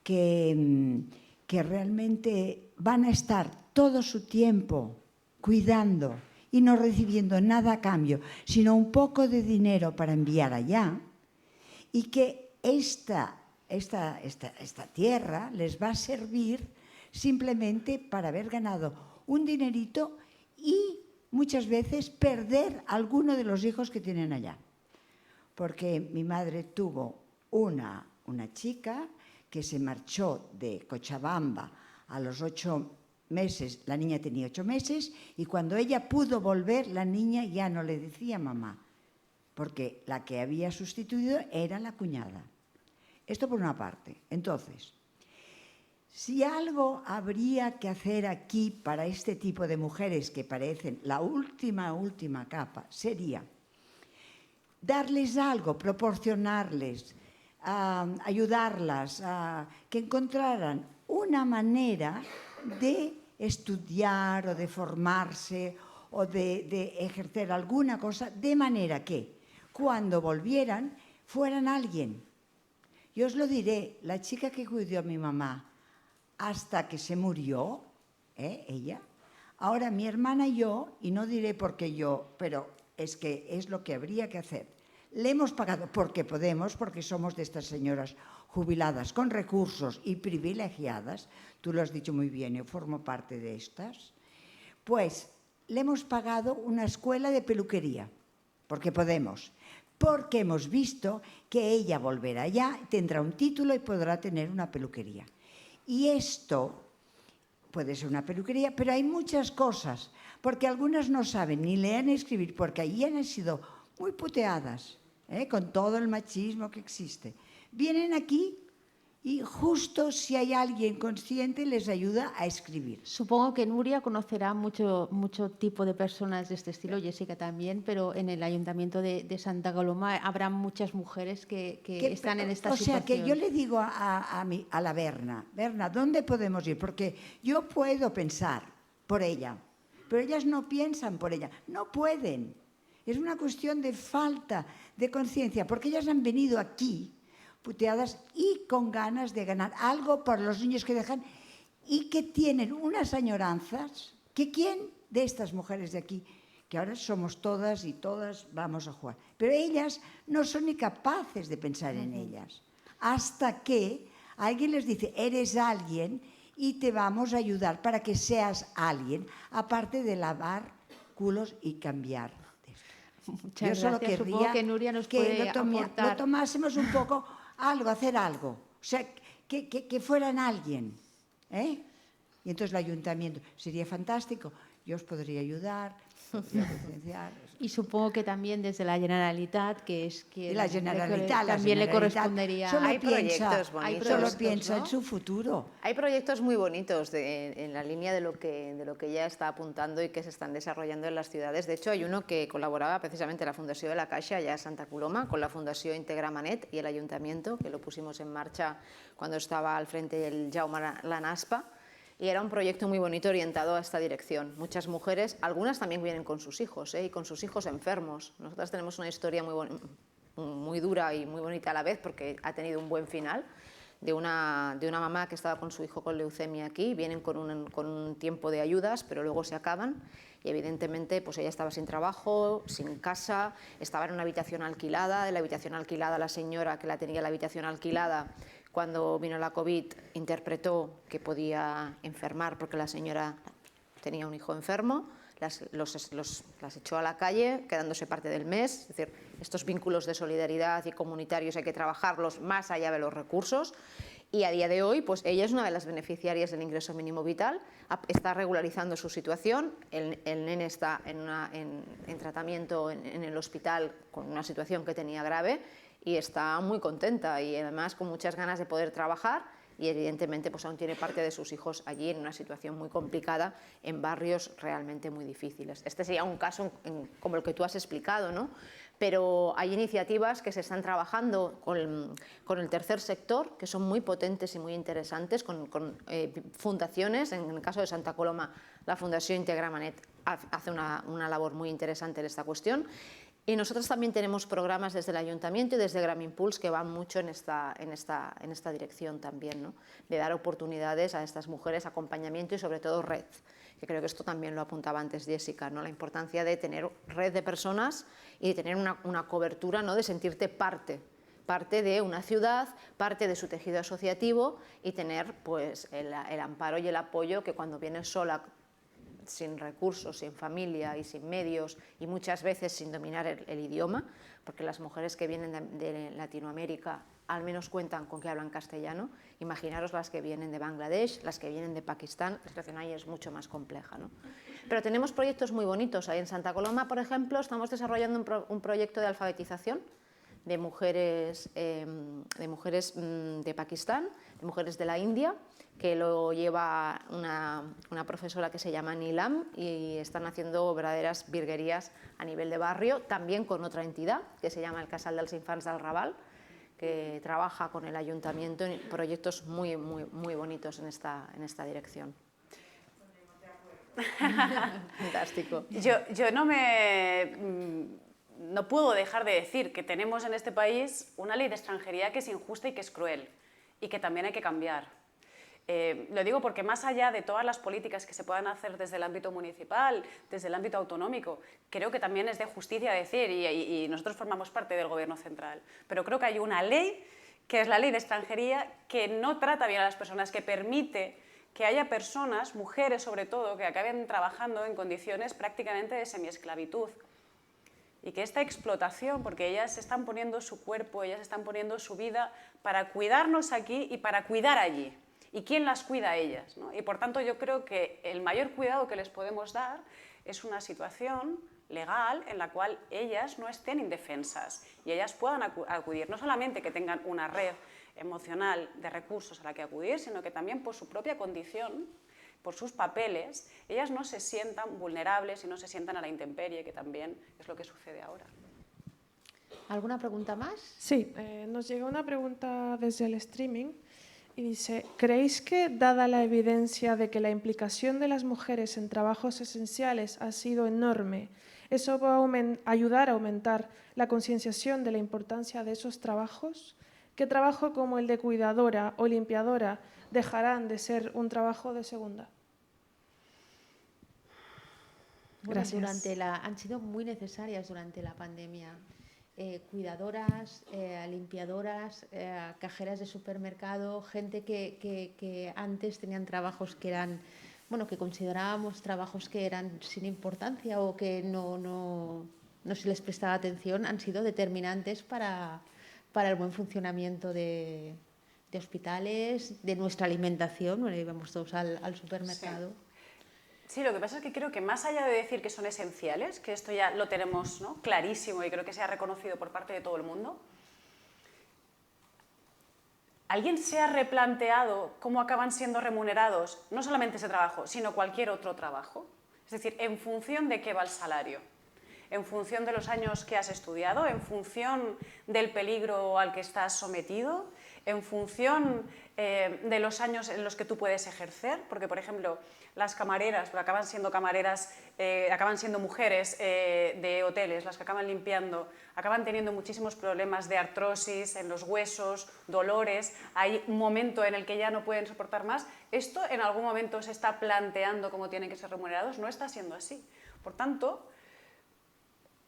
que realmente van a estar todo su tiempo cuidando y no recibiendo nada a cambio, sino un poco de dinero para enviar allá, y que esta tierra les va a servir simplemente para haber ganado un dinerito y muchas veces perder alguno de los hijos que tienen allá. Porque mi madre tuvo una chica que se marchó de Cochabamba a los 8 meses, la niña tenía 8 meses, y cuando ella pudo volver, la niña ya no le decía mamá, porque la que había sustituido era la cuñada. Esto por una parte. Entonces, si algo habría que hacer aquí para este tipo de mujeres que parecen la última capa, sería darles algo, proporcionarles, ayudarlas, que encontraran una manera de estudiar o de formarse o de ejercer alguna cosa, de manera que cuando volvieran fueran alguien. Yo os lo diré, la chica que cuidó a mi mamá hasta que se murió, ella, ahora mi hermana y yo, y no diré porque yo, pero es que es lo que habría que hacer, le hemos pagado porque podemos, porque somos de estas señoras jubiladas con recursos y privilegiadas, tú lo has dicho muy bien, yo formo parte de estas, pues le hemos pagado una escuela de peluquería, porque podemos, porque hemos visto que ella volverá allá, tendrá un título y podrá tener una peluquería. Y esto puede ser una peluquería, pero hay muchas cosas, porque algunas no saben ni leer ni escribir, porque allí han sido muy puteadas, con todo el machismo que existe. Vienen aquí y justo si hay alguien consciente les ayuda a escribir. Supongo que Nuria conocerá mucho tipo de personas de este estilo, Jessica también, pero en el Ayuntamiento de Santa Coloma habrá muchas mujeres que están en esta situación. O sea, que yo le digo a la Berna, ¿dónde podemos ir? Porque yo puedo pensar por ella, pero ellas no piensan por ella, no pueden. Es una cuestión de falta de conciencia, porque ellas han venido aquí puteadas y con ganas de ganar algo por los niños que dejan y que tienen unas añoranzas que quién de estas mujeres de aquí, que ahora somos todas y todas vamos a jugar, pero ellas no son ni capaces de pensar en ellas hasta que alguien les dice eres alguien y te vamos a ayudar para que seas alguien, aparte de lavar culos y cambiar. Muchas Yo solo gracias. querría Supongo que Nuria nos puede aportar. lo tomásemos un poco hacer algo, o sea, que fueran alguien, Y entonces el ayuntamiento sería fantástico yo os podría ayudar, podría concienciar. Y supongo que también desde la Generalitat, que es que Y la Generalitat, también le correspondería. Hay proyectos bonitos, solo piensa ¿no? en su futuro. Hay proyectos muy bonitos en la línea de lo que ella está apuntando y que se están desarrollando en las ciudades. De hecho, hay uno que colaboraba precisamente la Fundació de la Caixa allá en Santa Coloma con la Fundació Integramanet y el Ayuntamiento, que lo pusimos en marcha cuando estaba al frente el Jaume Lanaspa. Y era un proyecto muy bonito orientado a esta dirección. Muchas mujeres, algunas también vienen con sus hijos, y con sus hijos enfermos. Nosotras tenemos una historia muy dura y muy bonita a la vez porque ha tenido un buen final, de una mamá que estaba con su hijo con leucemia aquí. Vienen con un tiempo de ayudas, pero luego se acaban. Y evidentemente pues ella estaba sin trabajo, sin casa, estaba en una habitación alquilada. De la habitación alquilada, la señora que la tenía la habitación alquilada, cuando vino la COVID, interpretó que podía enfermar porque la señora tenía un hijo enfermo, las echó a la calle, quedándose parte del mes. Es decir, estos vínculos de solidaridad y comunitarios hay que trabajarlos más allá de los recursos. Y a día de hoy, pues ella es una de las beneficiarias del ingreso mínimo vital, está regularizando su situación, el nene está en tratamiento en el hospital con una situación que tenía grave, y está muy contenta y además con muchas ganas de poder trabajar, y evidentemente pues aún tiene parte de sus hijos allí en una situación muy complicada en barrios realmente muy difíciles. Este sería un caso como el que tú has explicado, ¿no? Pero hay iniciativas que se están trabajando con el tercer sector que son muy potentes y muy interesantes, con fundaciones. En el caso de Santa Coloma, la Fundació Integramanet hace una labor muy interesante en esta cuestión. Y nosotros también tenemos programas desde el Ayuntamiento y desde Gramimpuls que van mucho en esta dirección también, ¿no? De dar oportunidades a estas mujeres, acompañamiento y sobre todo red, que creo que esto también lo apuntaba antes Jessica, ¿no? La importancia de tener red de personas y de tener una cobertura, ¿no? De sentirte parte de una ciudad, parte de su tejido asociativo, y tener pues, el amparo y el apoyo que cuando vienes sola, sin recursos, sin familia y sin medios, y muchas veces sin dominar el idioma, porque las mujeres que vienen de Latinoamérica al menos cuentan con que hablan castellano. Imaginaros las que vienen de Bangladesh, las que vienen de Pakistán, la situación ahí es mucho más compleja, ¿no? Pero tenemos proyectos muy bonitos. Ahí en Santa Coloma, por ejemplo, estamos desarrollando un proyecto de alfabetización de mujeres de Pakistán, de mujeres de la India, que lo lleva una profesora que se llama Nilam, y están haciendo verdaderas virguerías a nivel de barrio, también con otra entidad que se llama el Casal dels Infants del Raval, que trabaja con el ayuntamiento en proyectos muy bonitos en esta dirección. Fantástico. Yo no puedo dejar de decir que tenemos en este país una ley de extranjería que es injusta y que es cruel, y que también hay que cambiar. Lo digo porque más allá de todas las políticas que se puedan hacer desde el ámbito municipal, desde el ámbito autonómico, creo que también es de justicia decir, y nosotros formamos parte del Gobierno central, pero creo que hay una ley, que es la ley de extranjería, que no trata bien a las personas, que permite que haya personas, mujeres sobre todo, que acaben trabajando en condiciones prácticamente de semiesclavitud. Y que esta explotación, porque ellas están poniendo su cuerpo, ellas están poniendo su vida para cuidarnos aquí y para cuidar allí. ¿Y quién las cuida a ellas, ¿no? Y por tanto yo creo que el mayor cuidado que les podemos dar es una situación legal en la cual ellas no estén indefensas y ellas puedan acudir, no solamente que tengan una red emocional de recursos a la que acudir, sino que también por su propia condición, por sus papeles, ellas no se sientan vulnerables y no se sientan a la intemperie, que también es lo que sucede ahora. ¿Alguna pregunta más? Sí, nos llega una pregunta desde el streaming y dice: ¿creéis que, dada la evidencia de que la implicación de las mujeres en trabajos esenciales ha sido enorme, eso va a ayudar a aumentar la concienciación de la importancia de esos trabajos? ¿Qué trabajo como el de cuidadora o limpiadora dejarán de ser un trabajo de segunda? Bueno, Gracias. han sido muy necesarias durante la pandemia. Cuidadoras, limpiadoras, cajeras de supermercado, gente que antes tenían trabajos que eran, bueno, que considerábamos trabajos que eran sin importancia o que no se les prestaba atención, han sido determinantes para el buen funcionamiento de hospitales, de nuestra alimentación. Bueno, íbamos todos al supermercado. Sí, lo que pasa es que creo que más allá de decir que son esenciales, que esto ya lo tenemos, ¿no?, clarísimo y creo que se ha reconocido por parte de todo el mundo, ¿alguien se ha replanteado cómo acaban siendo remunerados no solamente ese trabajo, sino cualquier otro trabajo? Es decir, ¿en función de qué va el salario? ¿En función de los años que has estudiado? ¿En función del peligro al que estás sometido? ¿En función de los años en los que tú puedes ejercer? Porque, por ejemplo, las camareras, porque acaban siendo camareras, acaban siendo mujeres de hoteles, las que acaban limpiando, acaban teniendo muchísimos problemas de artrosis en los huesos, dolores, hay un momento en el que ya no pueden soportar más. Esto en algún momento se está planteando cómo tienen que ser remunerados, no está siendo así. Por tanto,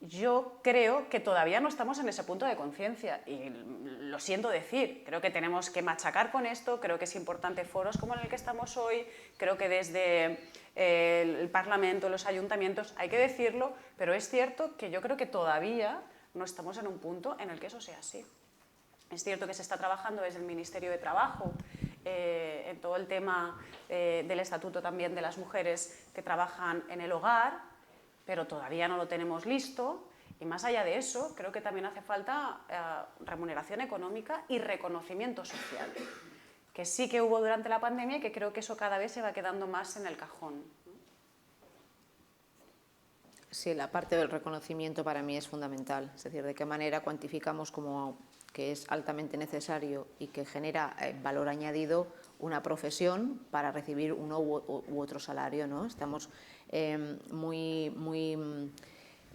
yo creo que todavía no estamos en ese punto de conciencia y lo siento decir, creo que tenemos que machacar con esto, creo que es importante foros como en el que estamos hoy, creo que desde el Parlamento, los ayuntamientos, hay que decirlo, pero es cierto que yo creo que todavía no estamos en un punto en el que eso sea así. Es cierto que se está trabajando desde el Ministerio de Trabajo en todo el tema del estatuto también de las mujeres que trabajan en el hogar, pero todavía no lo tenemos listo y más allá de eso creo que también hace falta remuneración económica y reconocimiento social, que sí que hubo durante la pandemia y que creo que eso cada vez se va quedando más en el cajón. Sí, la parte del reconocimiento para mí es fundamental, es decir, de qué manera cuantificamos como que es altamente necesario y que genera valor añadido una profesión para recibir uno u otro salario, ¿no? Estamos muy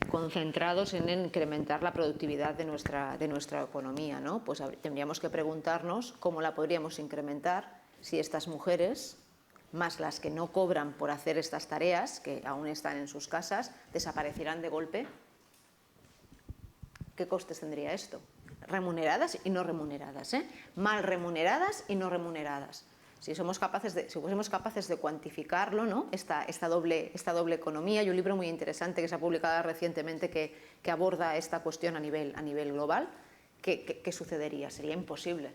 concentrados en incrementar la productividad de nuestra economía, ¿no? Pues tendríamos que preguntarnos cómo la podríamos incrementar si estas mujeres, más las que no cobran por hacer estas tareas, que aún están en sus casas, desaparecieran de golpe. ¿Qué costes tendría esto? Remuneradas y no remuneradas, mal remuneradas y no remuneradas. Si fuésemos capaces de cuantificarlo, ¿no? esta doble economía, hay un libro muy interesante que se ha publicado recientemente que aborda esta cuestión a nivel global. ¿Qué sucedería? Sería imposible.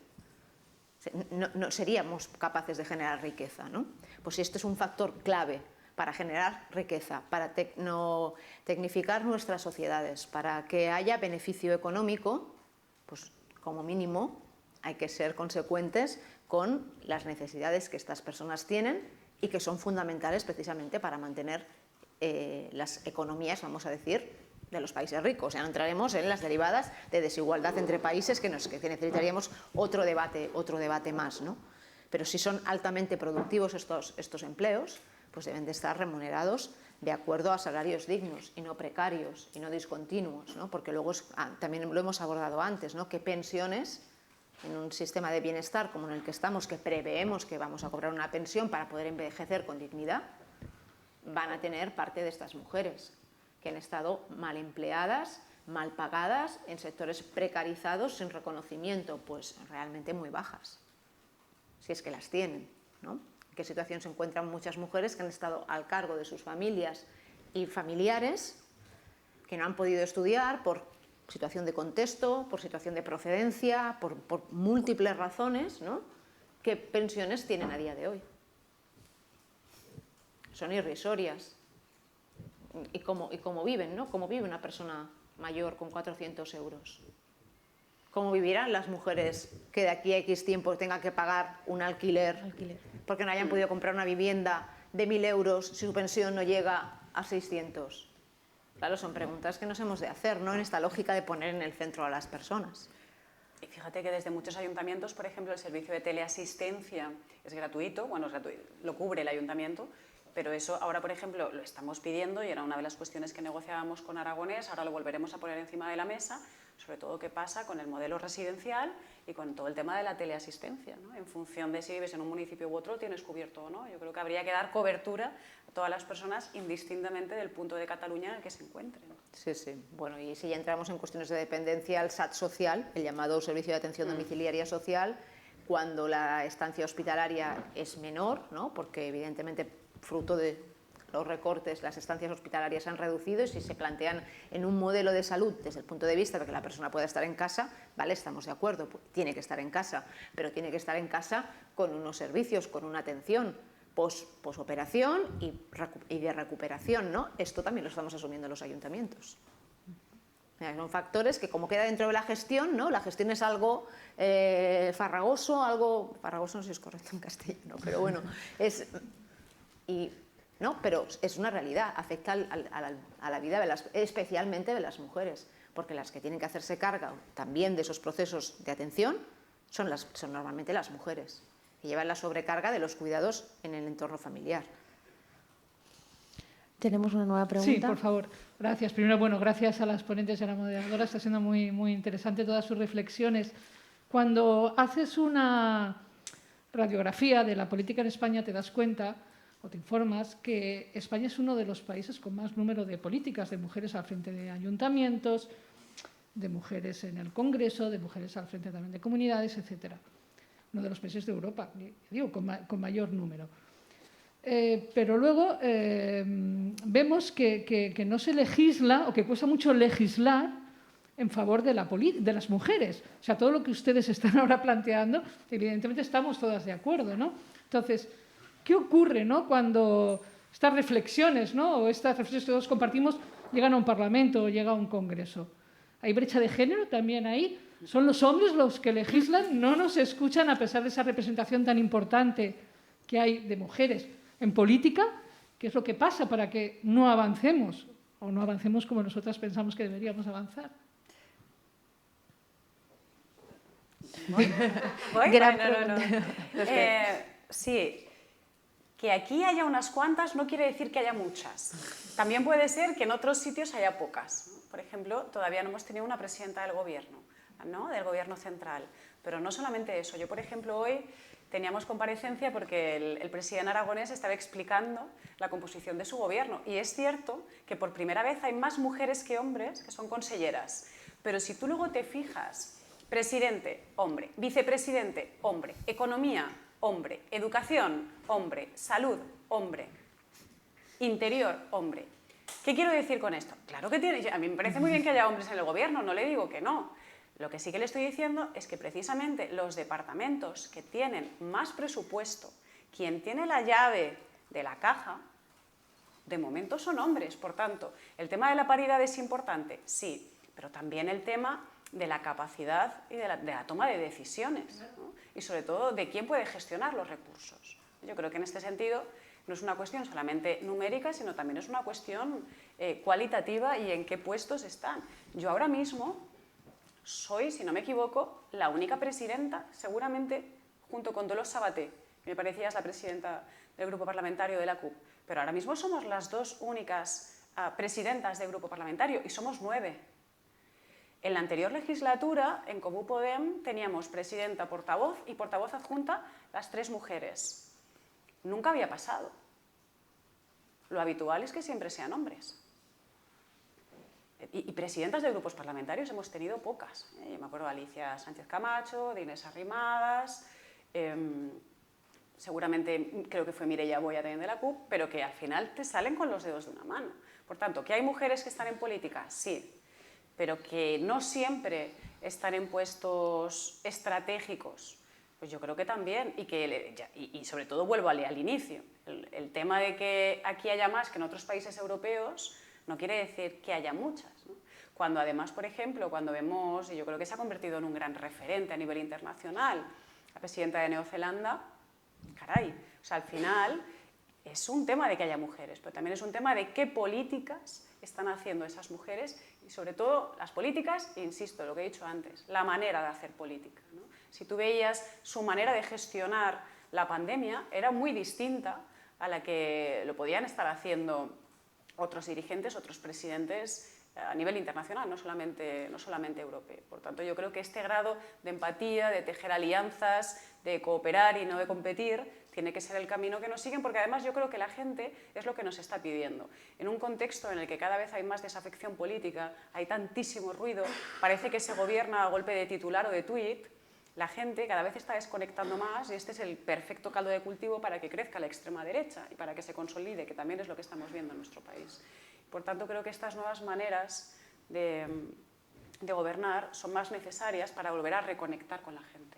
No seríamos capaces de generar riqueza, ¿no? Pues si esto es un factor clave para generar riqueza, para tecnificar nuestras sociedades, para que haya beneficio económico, pues como mínimo hay que ser consecuentes con las necesidades que estas personas tienen y que son fundamentales precisamente para mantener las economías, vamos a decir, de los países ricos. Ya no entraremos en las derivadas de desigualdad entre países que necesitaríamos otro debate más, ¿no? Pero si son altamente productivos estos empleos, pues deben de estar remunerados de acuerdo a salarios dignos y no precarios y no discontinuos, ¿no? Porque luego también lo hemos abordado antes, ¿no? ¿Qué pensiones en un sistema de bienestar como en el que estamos, que preveemos que vamos a cobrar una pensión para poder envejecer con dignidad, van a tener parte de estas mujeres que han estado mal empleadas, mal pagadas, en sectores precarizados, sin reconocimiento, pues realmente muy bajas, si es que las tienen, ¿no? ¿En qué situación se encuentran muchas mujeres que han estado al cargo de sus familias y familiares, que no han podido estudiar por situación de contexto, por situación de procedencia, por múltiples razones, ¿no? ¿Qué pensiones tienen a día de hoy? Son irrisorias. ¿Y cómo viven, ¿no? ¿Cómo vive una persona mayor con 400 euros? ¿Cómo vivirán las mujeres que de aquí a X tiempo tengan que pagar un alquiler porque no hayan podido comprar una vivienda de 1.000 euros si su pensión no llega a 600? Claro, son preguntas que nos hemos de hacer, ¿no? En esta lógica de poner en el centro a las personas. Y fíjate que desde muchos ayuntamientos, por ejemplo, el servicio de teleasistencia es gratuito, bueno, es gratuito, lo cubre el ayuntamiento, pero eso ahora, por ejemplo, lo estamos pidiendo y era una de las cuestiones que negociábamos con Aragonés, ahora lo volveremos a poner encima de la mesa, sobre todo qué pasa con el modelo residencial y con todo el tema de la teleasistencia, ¿no? En función de si vives en un municipio u otro, tienes cubierto o no. Yo creo que habría que dar cobertura a todas las personas indistintamente del punto de Cataluña en el que se encuentren. Sí, sí. Bueno, y si ya entramos en cuestiones de dependencia, el SAT social, el llamado Servicio de Atención Domiciliaria Social, cuando la estancia hospitalaria es menor, ¿no? Porque evidentemente fruto de los recortes, las estancias hospitalarias se han reducido y si se plantean en un modelo de salud desde el punto de vista de que la persona pueda estar en casa, vale, estamos de acuerdo, tiene que estar en casa, pero tiene que estar en casa con unos servicios, con una atención, posoperación y de recuperación, ¿no? Esto también lo estamos asumiendo en los ayuntamientos. Son factores que, como queda dentro de la gestión, ¿no? La gestión es algo farragoso no sé si es correcto en castellano, pero bueno, pero es una realidad, afecta a la vida, especialmente de las mujeres, porque las que tienen que hacerse cargo también de esos procesos de atención son normalmente las mujeres, que llevan la sobrecarga de los cuidados en el entorno familiar. Tenemos una nueva pregunta. Sí, por favor. Gracias. Primero, bueno, gracias a las ponentes y a la moderadora. Está siendo muy, muy interesante todas sus reflexiones. Cuando haces una radiografía de la política en España, te das cuenta o te informas que España es uno de los países con más número de políticas, de mujeres al frente de ayuntamientos, de mujeres en el Congreso, de mujeres al frente también de comunidades, etcétera. Uno de los países de Europa, digo, con mayor número. Pero luego vemos que no se legisla o que cuesta mucho legislar en favor de las mujeres. O sea, todo lo que ustedes están ahora planteando, evidentemente estamos todas de acuerdo, ¿no? Entonces, ¿qué ocurre, ¿no? Cuando estas reflexiones, ¿no? O estas reflexiones que todos compartimos llegan a un parlamento o llega a un congreso? ¿Hay brecha de género también ahí? ¿Son los hombres los que legislan? ¿No nos escuchan a pesar de esa representación tan importante que hay de mujeres en política? ¿Qué es lo que pasa para que no avancemos o no avancemos como nosotras pensamos que deberíamos avanzar? ¿Voy? Gran No. Sí, que aquí haya unas cuantas no quiere decir que haya muchas. También puede ser que en otros sitios haya pocas, ¿no? Por ejemplo, todavía no hemos tenido una presidenta del gobierno, ¿no? Del gobierno central. Pero no solamente eso. Yo, por ejemplo, hoy teníamos comparecencia porque el presidente aragonés estaba explicando la composición de su gobierno. Y es cierto que por primera vez hay más mujeres que hombres que son conselleras. Pero si tú luego te fijas, presidente, hombre, vicepresidente, hombre, economía, hombre, educación, hombre, salud, hombre, interior, hombre. ¿Qué quiero decir con esto? Claro que tiene, a mí me parece muy bien que haya hombres en el gobierno, no le digo que no. Lo que sí que le estoy diciendo es que precisamente los departamentos que tienen más presupuesto, quien tiene la llave de la caja, de momento son hombres. Por tanto, ¿el tema de la paridad es importante? Sí, pero también el tema de la capacidad y de la toma de decisiones, ¿no? Y sobre todo de quién puede gestionar los recursos. Yo creo que en este sentido no es una cuestión solamente numérica, sino también es una cuestión cualitativa y en qué puestos están. Yo ahora mismo soy, si no me equivoco, la única presidenta, seguramente junto con Dolors Sabaté, que me parecía es la presidenta del grupo parlamentario de la CUP, pero ahora mismo somos las dos únicas presidentas del grupo parlamentario y somos 9. En la anterior legislatura, en Comú Podem, teníamos presidenta, portavoz y portavoz adjunta, las 3 mujeres. Nunca había pasado. Lo habitual es que siempre sean hombres. Y presidentas de grupos parlamentarios hemos tenido pocas. Yo me acuerdo de Alicia Sánchez Camacho, de Inés Arrimadas, seguramente creo que fue Mireia Boya también de la CUP, pero que al final te salen con los dedos de una mano. Por tanto, ¿que hay mujeres que están en política? Sí, pero que no siempre están en puestos estratégicos. Pues yo creo que también, y sobre todo vuelvo al inicio, el tema de que aquí haya más que en otros países europeos no quiere decir que haya muchas, ¿no? Cuando además, por ejemplo, cuando vemos, y yo creo que se ha convertido en un gran referente a nivel internacional, la presidenta de Neozelanda, caray, o sea, al final es un tema de que haya mujeres, pero también es un tema de qué políticas están haciendo esas mujeres y sobre todo las políticas, insisto, lo que he dicho antes, la manera de hacer política, ¿no? Si tú veías su manera de gestionar la pandemia, era muy distinta a la que lo podían estar haciendo otros dirigentes, otros presidentes a nivel internacional, no solamente europeo. Por tanto, yo creo que este grado de empatía, de tejer alianzas, de cooperar y no de competir, tiene que ser el camino que nos siguen, porque además yo creo que la gente es lo que nos está pidiendo. En un contexto en el que cada vez hay más desafección política, hay tantísimo ruido, parece que se gobierna a golpe de titular o de tuit, la gente cada vez está desconectando más y este es el perfecto caldo de cultivo para que crezca la extrema derecha y para que se consolide, que también es lo que estamos viendo en nuestro país. Por tanto, creo que estas nuevas maneras de gobernar son más necesarias para volver a reconectar con la gente.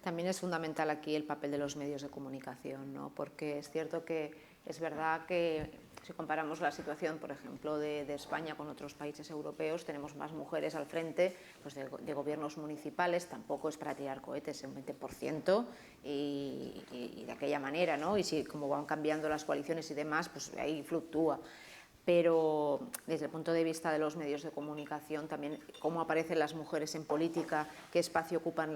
También es fundamental aquí el papel de los medios de comunicación, ¿no? Porque es cierto que es verdad que si comparamos la situación, por ejemplo, de España con otros países europeos, tenemos más mujeres al frente pues de gobiernos municipales, tampoco es para tirar cohetes en 20% y de aquella manera, ¿no? Y si como van cambiando las coaliciones y demás, pues ahí fluctúa. Pero desde el punto de vista de los medios de comunicación, también cómo aparecen las mujeres en política, qué espacio ocupan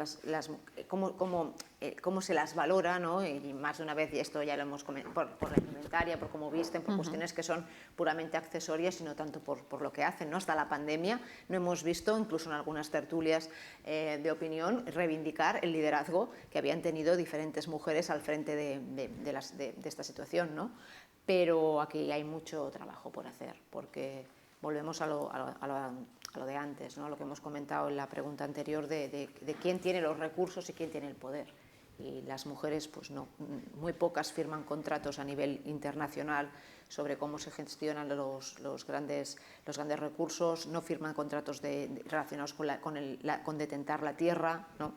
cómo se las valora, ¿no? Y más de una vez, y esto ya lo hemos comentado, por la indumentaria, por cómo visten, por cuestiones que son puramente accesorias y no tanto por lo que hacen, ¿no? Hasta la pandemia no hemos visto, incluso en algunas tertulias de opinión, reivindicar el liderazgo que habían tenido diferentes mujeres al frente de esta situación, ¿no? Pero aquí hay mucho trabajo por hacer, porque volvemos a lo de antes, ¿no? Lo que hemos comentado en la pregunta anterior de quién tiene los recursos y quién tiene el poder. Y las mujeres, pues no, muy pocas firman contratos a nivel internacional sobre cómo se gestionan los grandes recursos, no firman contratos relacionados con detentar la tierra, ¿no?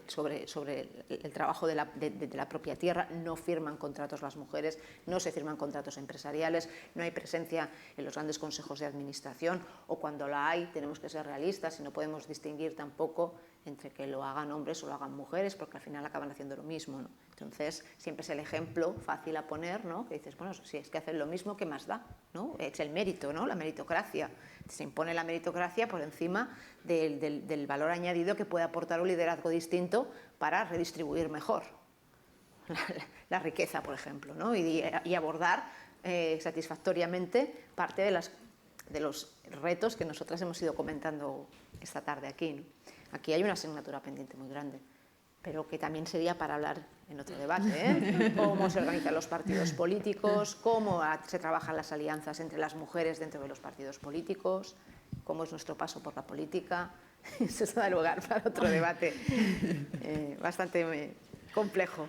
sobre el trabajo de la propia tierra, no firman contratos las mujeres, no se firman contratos empresariales, no hay presencia en los grandes consejos de administración, o cuando la hay tenemos que ser realistas y no podemos distinguir tampoco entre que lo hagan hombres o lo hagan mujeres, porque al final acaban haciendo lo mismo, ¿no? Entonces, siempre es el ejemplo fácil a poner, ¿no? Que dices, bueno, si es que hacen lo mismo, ¿qué más da? ¿No? Es el mérito, ¿no? La meritocracia. Se impone la meritocracia por encima del valor añadido que puede aportar un liderazgo distinto para redistribuir mejor la riqueza, por ejemplo, ¿no? Y abordar satisfactoriamente parte de los retos que nosotras hemos ido comentando esta tarde aquí, ¿no? Aquí hay una asignatura pendiente muy grande, pero que también sería para hablar en otro debate, ¿eh? Cómo se organizan los partidos políticos, cómo se trabajan las alianzas entre las mujeres dentro de los partidos políticos, cómo es nuestro paso por la política. Eso da lugar para otro debate bastante complejo.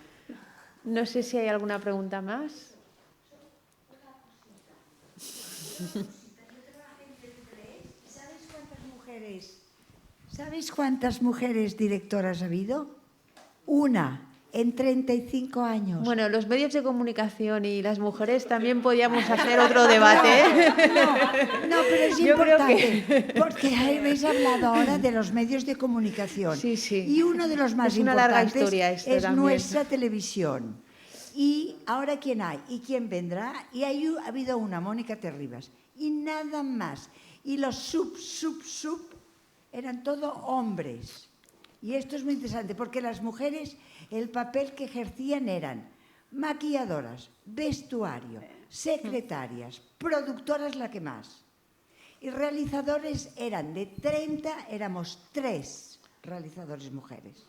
No sé si hay alguna pregunta más. ¿Sabéis cuántas mujeres directoras ha habido? Una en 35 años. Bueno, los medios de comunicación y las mujeres también podíamos hacer otro debate, ¿eh? No, pero es Yo creo importante, porque habéis hablado ahora de los medios de comunicación. Sí, sí. Y uno de los más Es una larga importantes historia esto es también. nuestra televisión. Y ahora quién hay y quién vendrá. Y ha habido una, Mónica Terribas, y nada más. Y los sub eran todo hombres. Y esto es muy interesante, porque las mujeres, el papel que ejercían eran maquilladoras, vestuario, secretarias, productoras, la que más. Y realizadores eran de 30, éramos 3 realizadores mujeres.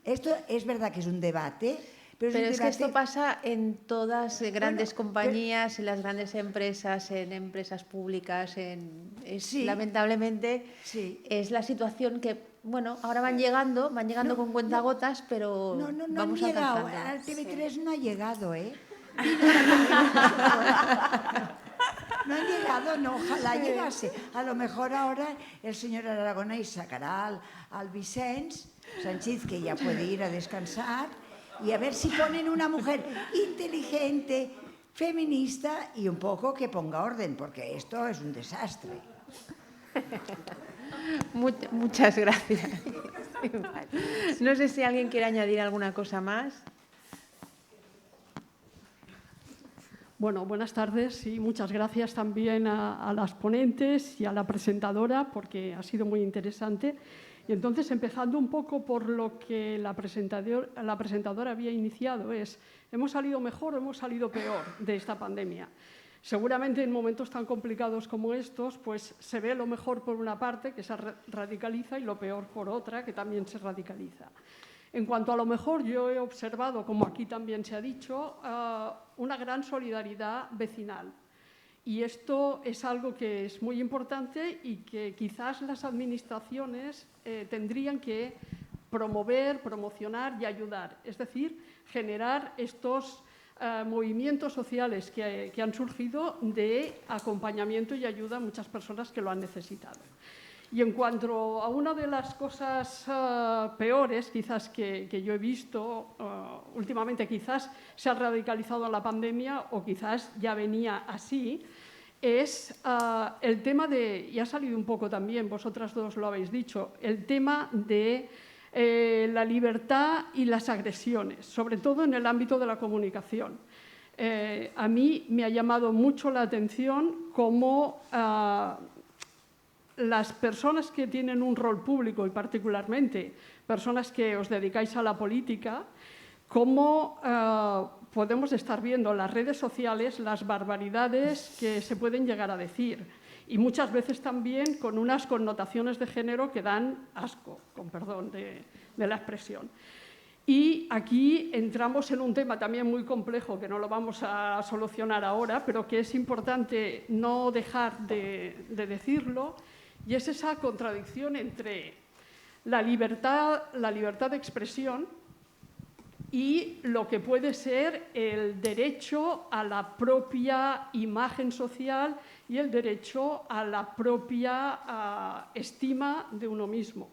Esto es verdad que es un debate, pero es que esto pasa en todas grandes compañías, en las grandes empresas, en empresas públicas, Sí. Lamentablemente Sí. es la situación que, bueno, ahora van llegando con cuentagotas, pero No vamos han llegado, alcanzando. al TV3 no ha llegado, ¿eh? No han llegado, no, ojalá llegase. A lo mejor ahora el señor Aragonés sacará al Vicens Sánchez, que ya puede ir a descansar, y a ver si ponen una mujer inteligente, feminista y un poco que ponga orden, porque esto es un desastre. Muchas gracias. No sé si alguien quiere añadir alguna cosa más. Bueno, buenas tardes y muchas gracias también a las ponentes y a la presentadora, porque ha sido muy interesante. Y entonces, empezando un poco por lo que la presentadora había iniciado, ¿hemos salido mejor o hemos salido peor de esta pandemia? Seguramente en momentos tan complicados como estos, pues se ve lo mejor por una parte, que se radicaliza, y lo peor por otra, que también se radicaliza. En cuanto a lo mejor, yo he observado, como aquí también se ha dicho, una gran solidaridad vecinal. Y esto es algo que es muy importante y que quizás las administraciones tendrían que promover, promocionar y ayudar. Es decir, generar estos movimientos sociales que han surgido de acompañamiento y ayuda a muchas personas que lo han necesitado. Y en cuanto a una de las cosas peores, quizás que yo he visto últimamente, quizás se ha radicalizado en la pandemia o quizás ya venía así, es el tema de, y ha salido un poco también, vosotras dos lo habéis dicho, el tema de la libertad y las agresiones, sobre todo en el ámbito de la comunicación. A mí me ha llamado mucho la atención cómo las personas que tienen un rol público y particularmente personas que os dedicáis a la política, cómo podemos estar viendo en las redes sociales las barbaridades que se pueden llegar a decir y muchas veces también con unas connotaciones de género que dan asco, con perdón de la expresión. Y aquí entramos en un tema también muy complejo que no lo vamos a solucionar ahora, pero que es importante no dejar de decirlo, y es esa contradicción entre la libertad de expresión y lo que puede ser el derecho a la propia imagen social y el derecho a la propia estima de uno mismo,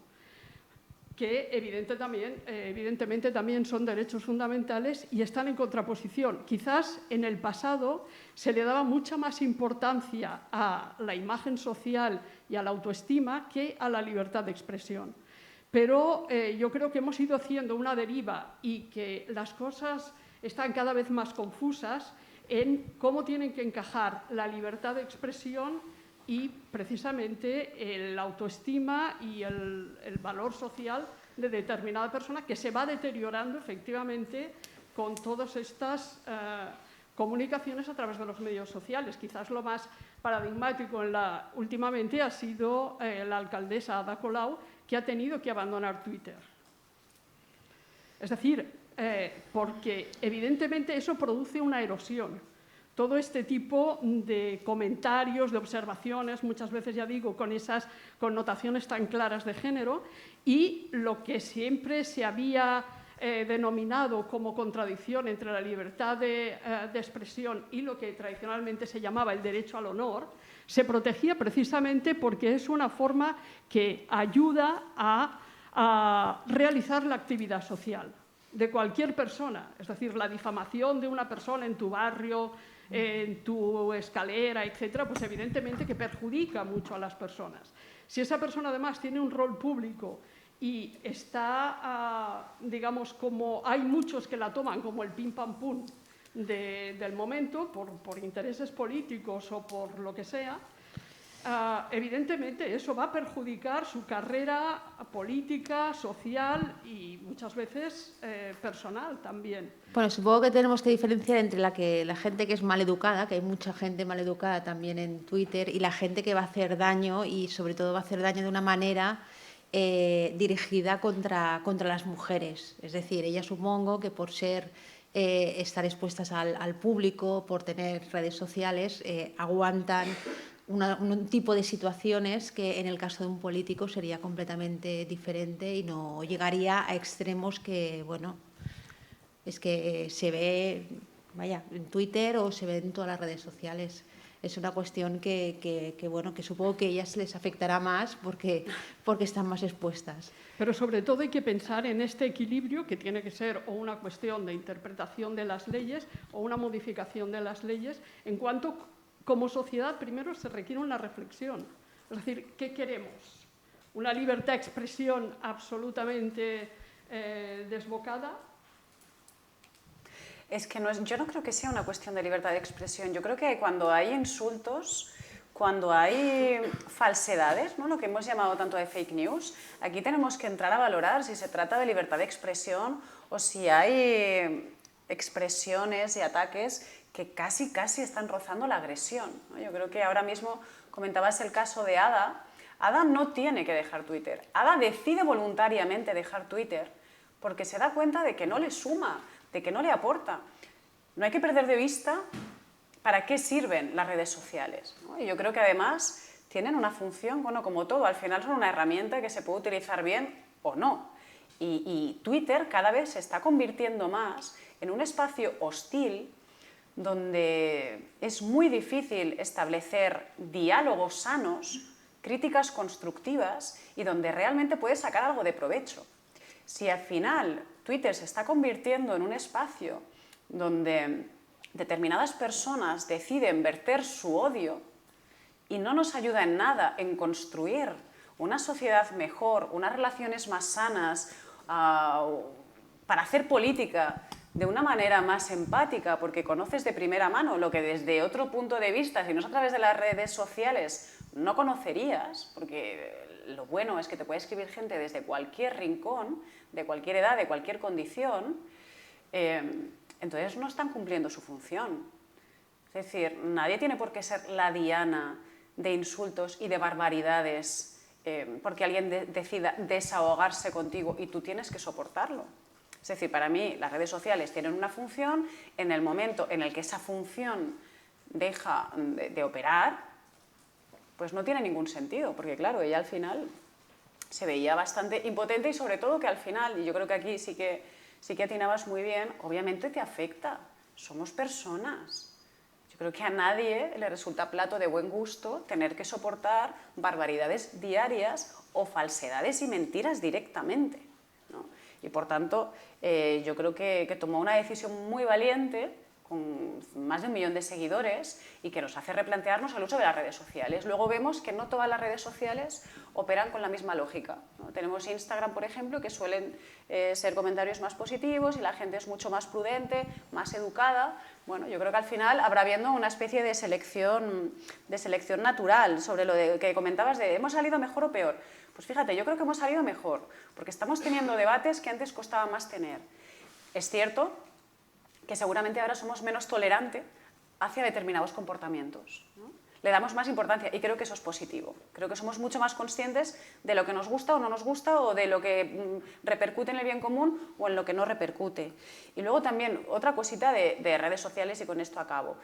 que evidentemente también son derechos fundamentales y están en contraposición. Quizás en el pasado se le daba mucha más importancia a la imagen social y a la autoestima que a la libertad de expresión. Pero yo creo que hemos ido haciendo una deriva y que las cosas están cada vez más confusas en cómo tienen que encajar la libertad de expresión y precisamente la autoestima y el valor social de determinada persona que se va deteriorando efectivamente con todas estas comunicaciones a través de los medios sociales. Quizás lo más paradigmático últimamente ha sido la alcaldesa Ada Colau, que ha tenido que abandonar Twitter. Es decir, porque evidentemente eso produce una erosión. Todo este tipo de comentarios, de observaciones, muchas veces, ya digo, con esas connotaciones tan claras de género, y lo que siempre se había denominado como contradicción entre la libertad de expresión y lo que tradicionalmente se llamaba el derecho al honor, se protegía precisamente porque es una forma que ayuda a realizar la actividad social de cualquier persona. Es decir, la difamación de una persona en tu barrio, en tu escalera, etcétera, pues evidentemente que perjudica mucho a las personas. Si esa persona además tiene un rol público y está, digamos, como hay muchos que la toman como el pim pam pum del momento, por intereses políticos o por lo que sea, evidentemente eso va a perjudicar su carrera política, social y muchas veces personal también. Bueno, supongo que tenemos que diferenciar entre la gente que es maleducada, que hay mucha gente maleducada también en Twitter, y la gente que va a hacer daño y sobre todo va a hacer daño de una manera dirigida contra las mujeres. Es decir, ellas supongo que por estar expuestas al público, por tener redes sociales, aguantan un tipo de situaciones que en el caso de un político sería completamente diferente y no llegaría a extremos que, bueno, es que se ve, vaya, en Twitter o se ve en todas las redes sociales. Es una cuestión que supongo que a ellas les afectará más porque están más expuestas. Pero sobre todo hay que pensar en este equilibrio que tiene que ser o una cuestión de interpretación de las leyes o una modificación de las leyes en cuanto, como sociedad, primero se requiere una reflexión. Es decir, ¿qué queremos? ¿Una libertad de expresión absolutamente desbocada? Es que yo no creo que sea una cuestión de libertad de expresión. Yo creo que cuando hay insultos, cuando hay falsedades, ¿no? Lo que hemos llamado tanto de fake news, aquí tenemos que entrar a valorar si se trata de libertad de expresión o si hay expresiones y ataques que casi están rozando la agresión, ¿no? Yo creo que ahora mismo comentabas el caso de Ada. Ada no tiene que dejar Twitter. Ada decide voluntariamente dejar Twitter porque se da cuenta de que no le suma, de que no le aporta. No hay que perder de vista para qué sirven las redes sociales, ¿no? Y yo creo que además tienen una función, bueno, como todo, al final son una herramienta que se puede utilizar bien o no. Y Twitter cada vez se está convirtiendo más en un espacio hostil donde es muy difícil establecer diálogos sanos críticas constructivas y donde realmente puedes sacar algo de provecho. Si al final Twitter se está convirtiendo en un espacio donde determinadas personas deciden verter su odio y no nos ayuda en nada en construir una sociedad mejor, unas relaciones más sanas, para hacer política de una manera más empática, porque conoces de primera mano lo que desde otro punto de vista, si no es a través de las redes sociales, no conocerías, porque lo bueno es que te puede escribir gente desde cualquier rincón, de cualquier edad, de cualquier condición, entonces no están cumpliendo su función. Es decir, nadie tiene por qué ser la diana de insultos y de barbaridades porque alguien decida desahogarse contigo y tú tienes que soportarlo. Es decir, para mí las redes sociales tienen una función, en el momento en el que esa función deja de operar, pues no tiene ningún sentido, porque claro, ella al final se veía bastante impotente y sobre todo que al final, y yo creo que aquí sí que atinabas muy bien, obviamente te afecta, somos personas. Yo creo que a nadie le resulta plato de buen gusto tener que soportar barbaridades diarias o falsedades y mentiras directamente, ¿no? Y por tanto, yo creo que tomó una decisión muy valiente, con más de 1 millón de seguidores, y que nos hace replantearnos el uso de las redes sociales. Luego vemos que no todas las redes sociales operan con la misma lógica, ¿no? Tenemos Instagram, por ejemplo, que suelen ser comentarios más positivos y la gente es mucho más prudente, más educada. Bueno, yo creo que al final habrá habiendo una especie de selección natural sobre lo que comentabas de ¿hemos salido mejor o peor? Pues fíjate, yo creo que hemos salido mejor, porque estamos teniendo debates que antes costaba más tener. Es cierto que seguramente ahora somos menos tolerantes hacia determinados comportamientos, ¿no? Le damos más importancia y creo que eso es positivo. Creo que somos mucho más conscientes de lo que nos gusta o no nos gusta o de lo que repercute en el bien común o en lo que no repercute. Y luego también otra cosita de redes sociales y con esto acabo.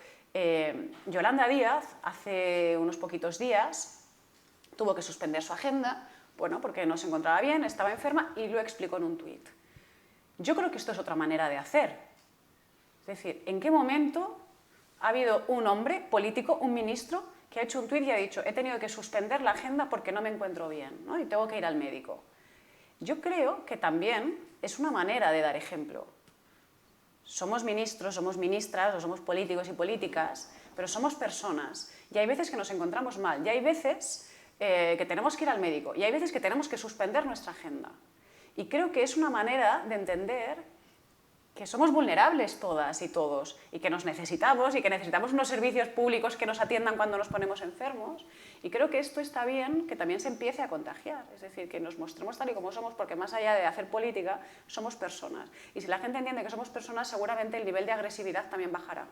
Yolanda Díaz hace unos poquitos días tuvo que suspender su agenda, bueno, porque no se encontraba bien, estaba enferma y lo explicó en un tuit. Yo creo que esto es otra manera de hacer. Es decir, ¿en qué momento ha habido un hombre político, un ministro, que ha hecho un tuit y ha dicho he tenido que suspender la agenda porque no me encuentro bien, ¿no? Y tengo que ir al médico? Yo creo que también es una manera de dar ejemplo. Somos ministros, somos ministras o somos políticos y políticas, pero somos personas y hay veces que nos encontramos mal y hay veces que tenemos que ir al médico y hay veces que tenemos que suspender nuestra agenda. Y creo que es una manera de entender que somos vulnerables todas y todos y que nos necesitamos y que necesitamos unos servicios públicos que nos atiendan cuando nos ponemos enfermos. Y creo que esto está bien que también se empiece a contagiar, es decir, que nos mostremos tal y como somos, porque más allá de hacer política, somos personas. Y si la gente entiende que somos personas, seguramente el nivel de agresividad también bajará.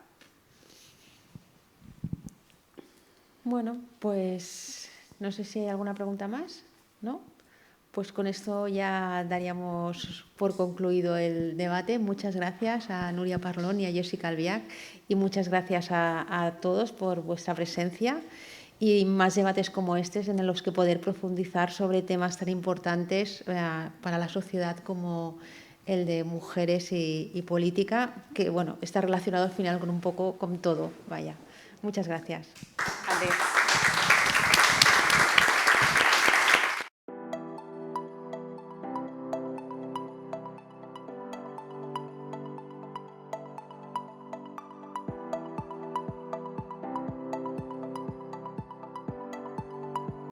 Bueno, pues no sé si hay alguna pregunta más, ¿no? Pues con esto ya daríamos por concluido el debate. Muchas gracias a Nuria Parlon y a Jessica Albiach y muchas gracias a todos por vuestra presencia y más debates como este en los que poder profundizar sobre temas tan importantes para la sociedad como el de mujeres y política, que bueno, está relacionado al final con un poco con todo. Vaya, muchas gracias. Adiós.